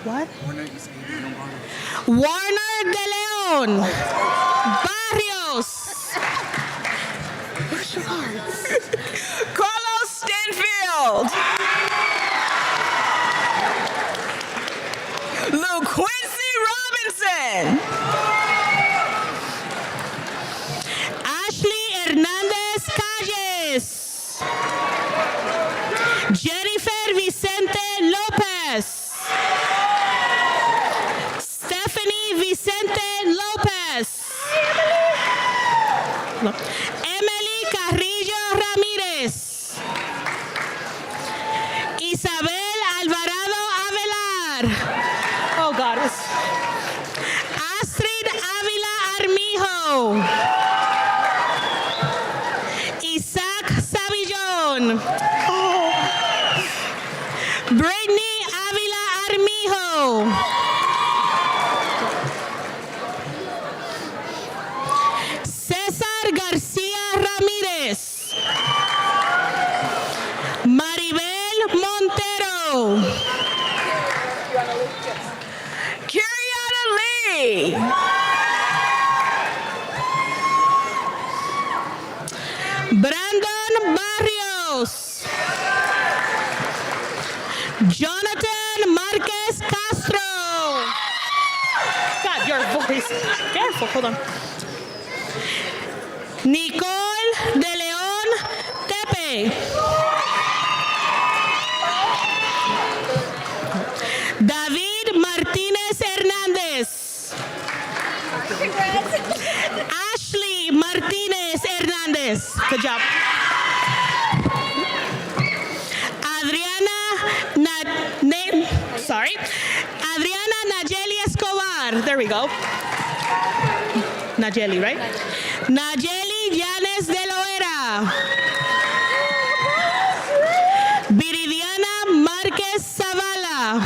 What? Warner de León. Barrios. Carlos Stanfield. LaQuincy Robinson. Ashley Hernández Calles. Jennifer Vicente López. Stephanie Vicente López. Emily Carrillo Ramírez. Isabel Alvarado Avelar. Oh, God. Astrid Ávila Armijo. Isaac Savillón. Brittany Ávila Armijo. Willoughby. Brandon Barrios. Jonathan Marquez Castro. God, your voice. Careful, hold on. Nicole de Leon Tepe. David Martinez Hernandez. Ashley Martinez Hernandez. Good job. Adriana Nayeli Escobar. There we go. Nayeli, right? Nayeli Llanes de Loera. Viridiana Márquez Zavala.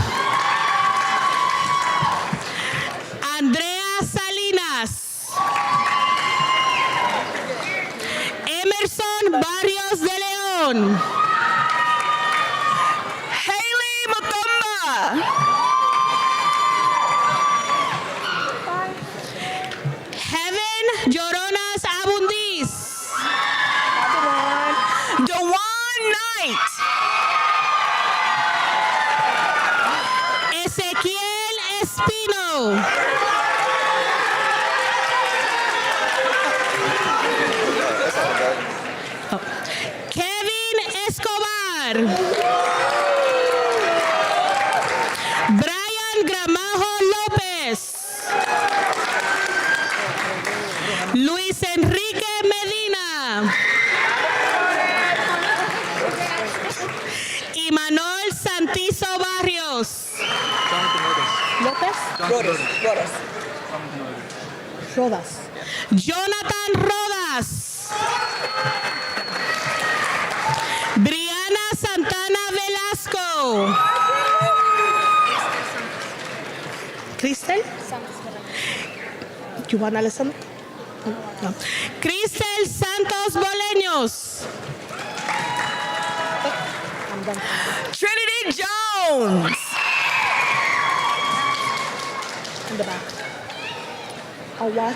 Andrea Salinas. Emerson Barrios de León. Haley Mutomba. Heaven Lloronas Abundis. Dewan Knight. Ezequiel Espino. Kevin Escobar. Brian Gramajo López. Luis Enrique Medina. Imanol Santizo Barrios. López? Rodas. Jonathan Rodas. Briana Santana Velasco. Cristel? Giovanna Alessandra? No. Cristel Santos Boleños. I'm done. Trinity Jones. In the back. A what?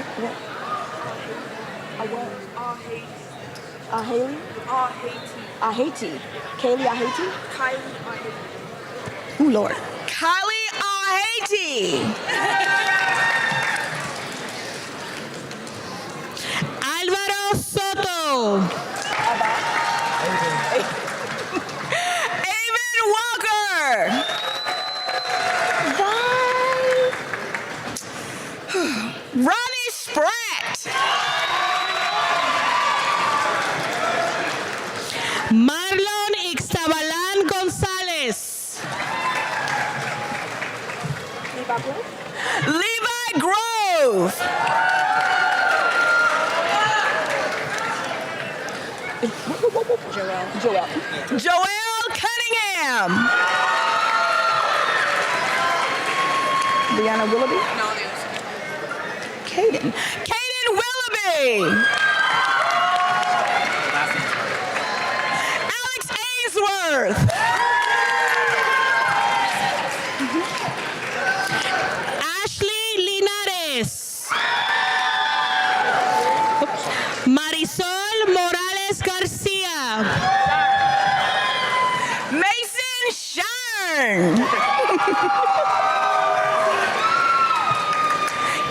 Haley? Ahati. Kaylee Ahati? Ooh, Lord. Kylie Ahati. Álvaro Soto. Avon Walker. Ronnie Spratt. Marlon Ixtabalán González. Levi Grove. Joelle Cunningham. Brianna Willoughby? Caden Willoughby. Alex Ainsworth. Ashley Linares. Marisol Morales García. Mason Sharn.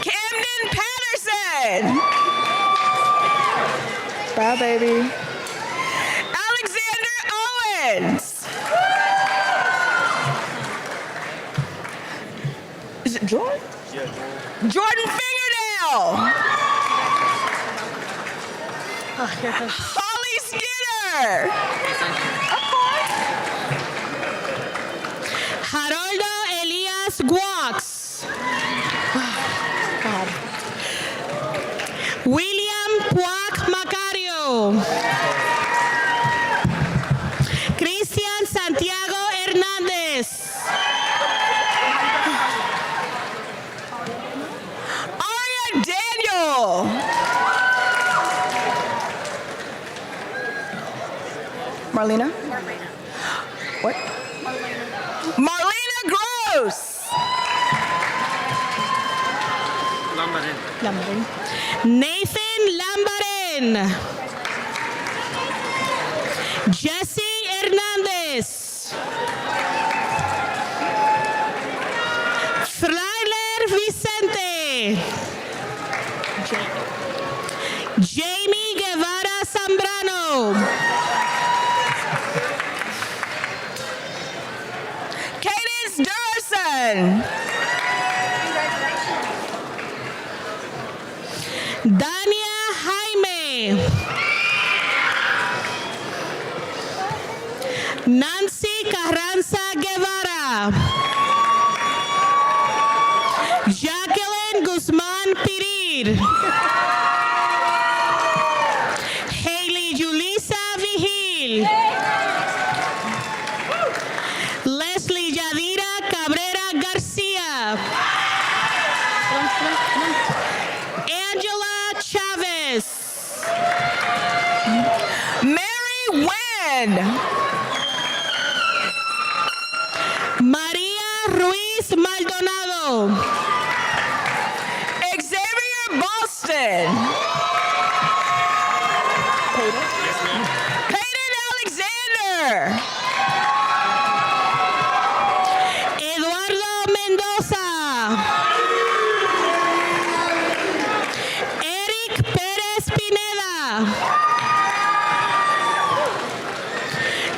Camden Patterson. Bye, baby. Alexander Owens. Is it Jordan? Yeah, Jordan Fingerdale. Holly Skinner. Haroldo Elias Guax. God. William Puac Macario. Cristian Santiago Hernández. Aria Daniel. Marlena? What? Marlena Gross. Nathan Lambaren. Jesse Hernandez. Frailer Vicente. Jamie Guevara Zambrano. Cadence Durson. Dania Jaime. Nancy Carranza Guevara. Jacqueline Guzman Pirir. Haley Julissa Vigil. Leslie Yadira Cabrera Garcia. Angela Chavez. Mary Wynn. Maria Ruiz Maldonado. Xavier Boston. Peyton Alexander. Eduardo Mendoza. Eric Pérez Pineda.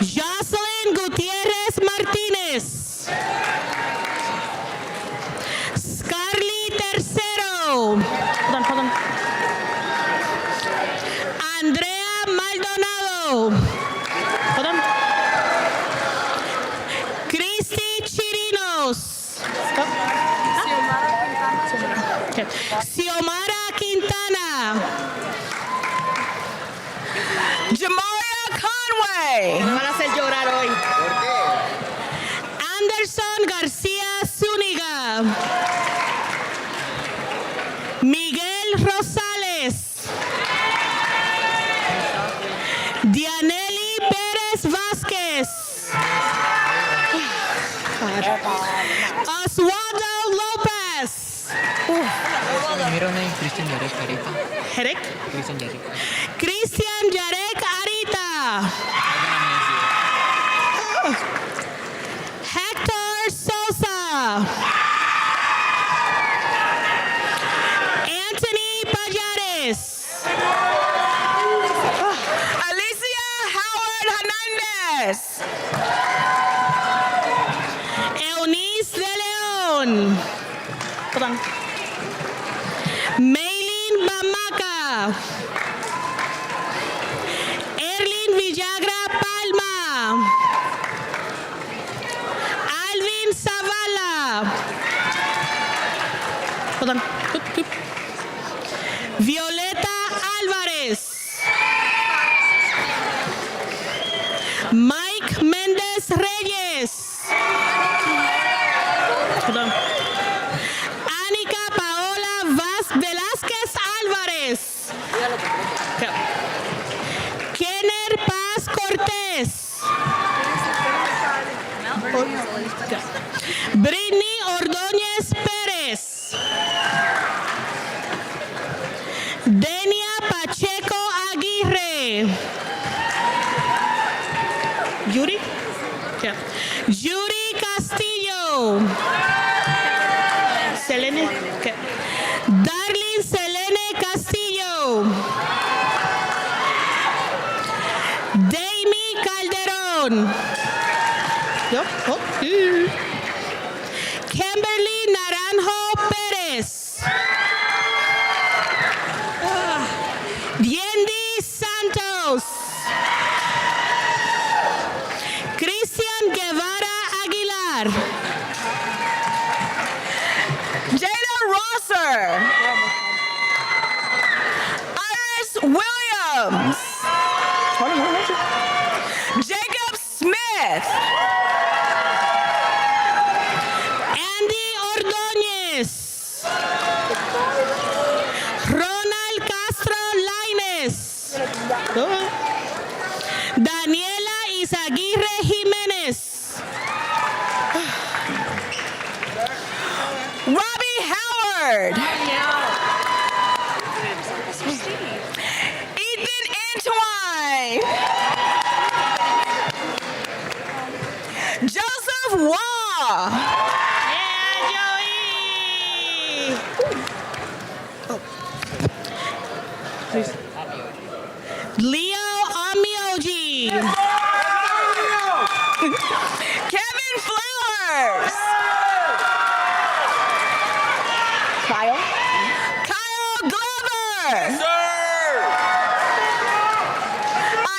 Jocelyn Gutierrez Martínez. Scarly Tercero. Andrea Maldonado. Cristi Chirinos. Xiomara Quintana. Jamaria Conway. Me van a hacer llorar hoy. Anderson García Zúñiga. Miguel Rosales. Dianely Pérez Vázquez. Oswaldo López. Jarek? Cristian Yarek Arita. Hector Sosa. Anthony Payares. Alicia Howard Hernandez. Eunice de León. Maylin Bamaca. Erlin Villagra Palma. Alvin Zavala. Violeta Álvarez. Mike Méndez Reyes. Anika Paola Velázquez Álvarez. Kenner Paz Cortés. Britney Ordóñez Pérez. Denia Pacheco Aguirre. Yuri? Yuri Castillo. Selene. Darlene Selene Castillo. Damie Calderón. Kimberly Naranjo Pérez. Yendi Santos. Cristian Guevara Aguilar. Jada Rosser. Iris Williams. Jacob Smith. Andy Ordóñez. Ronald Castro Lainez. Daniela Izaguirre Jiménez. Robbie Howard. line. Joseph Waugh. Yeah, Joey. Leo Amioji. Kevin Flowers. Kyle Glover.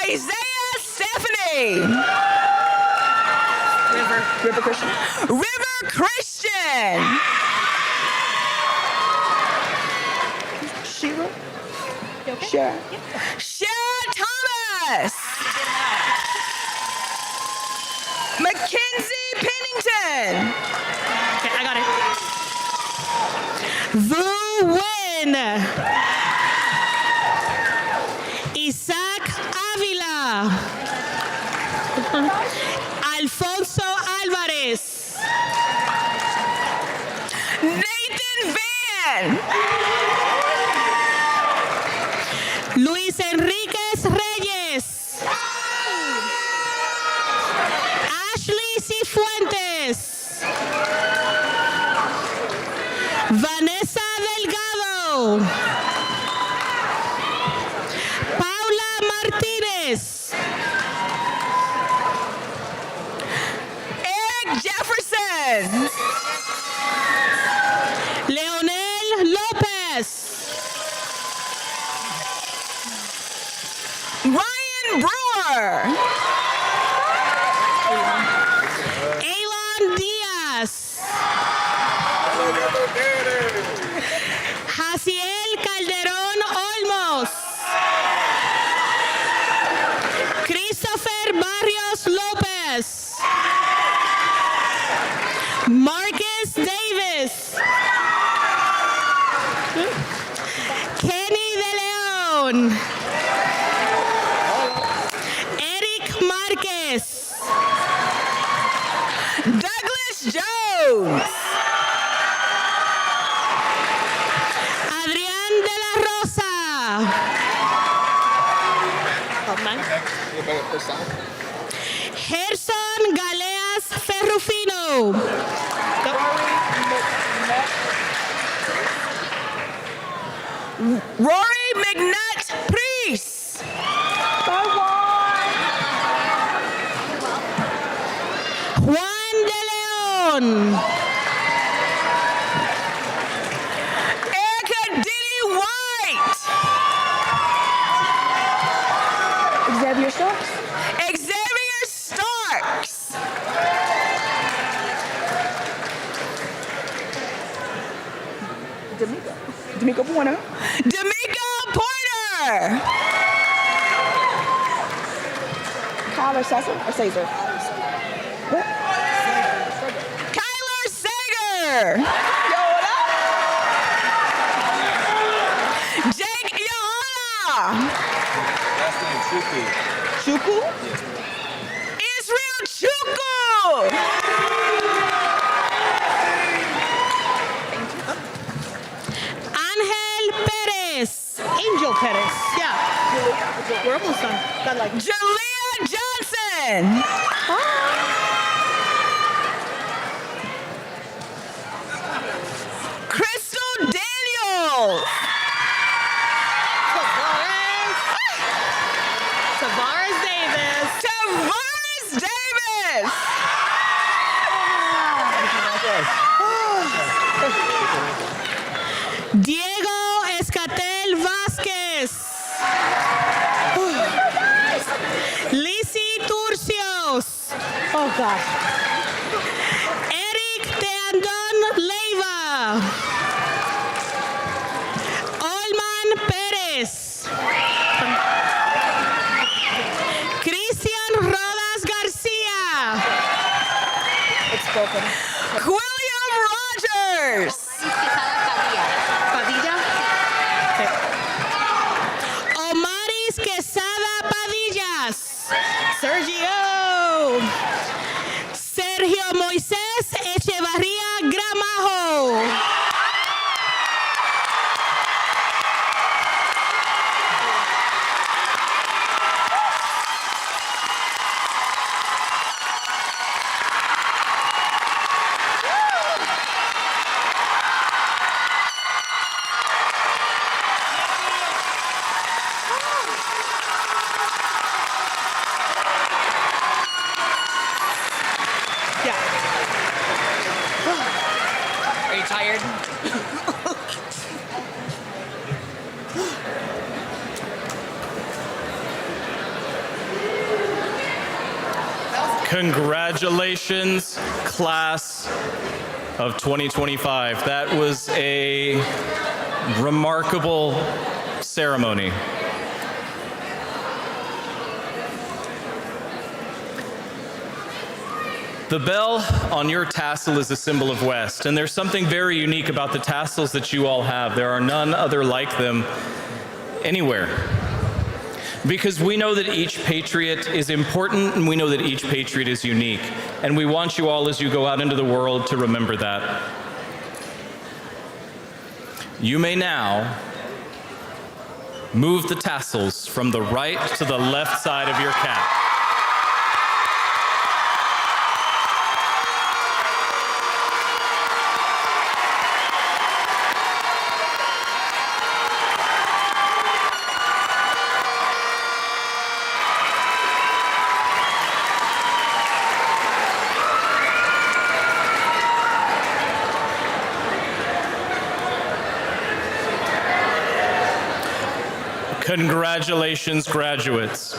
Isaiah Stephanie. River Christian. Shara Thomas. Mackenzie Pennington. Okay, I got it. Vu Wen. Isaac Avila. Alfonso Alvarez. Nathan Van. Luis Enriquez Reyes. Ashley Cifuentes. Vanessa Delgado. Paula Martínez. Eric Jefferson. Leonel Lopez. Ryan Brewer. Elon Diaz. Jaciel Calderón Olmos. Christopher Barrios López. Marcus Davis. Kenny De Leon. Eric Marquez. Douglas Jones. Adrián de la Rosa. Gerson Galeas Ferrufino. Rory McNutt Priest. Juan de León. Erica Diddy White. Xavier Starks. Xavier Starks. D'Amico Porter. D'Amico Porter. Kyler Cesar or Caesar? What? Kyler Sager. Yo, what up? Jake Yohana. Last name Chuku? Israel Chuku. Ángel Pérez. Angel Pettis. Yeah. We're almost done. Got like Jalea Johnson. Crystal Daniels. Tavares Davis. Tavares Davis. Diego Escatel Vázquez. Lizzie Turcios. Oh, gosh. Eric de Andón Leiva. Olman Pérez. Cristian Rodas García. It's broken. William Rogers. Padilla. Okay. Omaris Quesada Padillas. Sergio. Sergio Moisés Echevarría Gramajo. Congratulations, class of 2025. That was a remarkable ceremony. The bell on your tassel is a symbol of West, and there's something very unique about the tassels that you all have. There are none other like them anywhere. Because we know that each patriot is important, and we know that each patriot is unique. And we want you all, as you go out into the world, to remember that. You may now move the tassels from the right to the left side of your cap. Congratulations, graduates.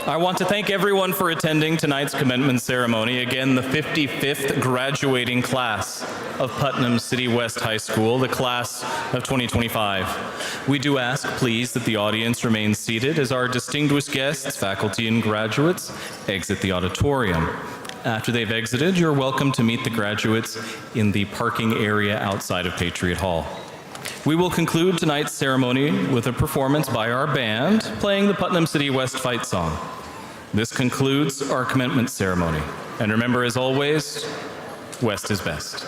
I want to thank everyone for attending tonight's commencement ceremony. Again, the 55th graduating class of Putnam City West High School, the class of 2025. We do ask, please, that the audience remain seated as our distinguished guests, faculty, and graduates exit the auditorium. After they've exited, you're welcome to meet the graduates in the parking area outside of Patriot Hall. We will conclude tonight's ceremony with a performance by our band playing the Putnam City West fight song. This concludes our commencement ceremony. And remember, as always, West is best.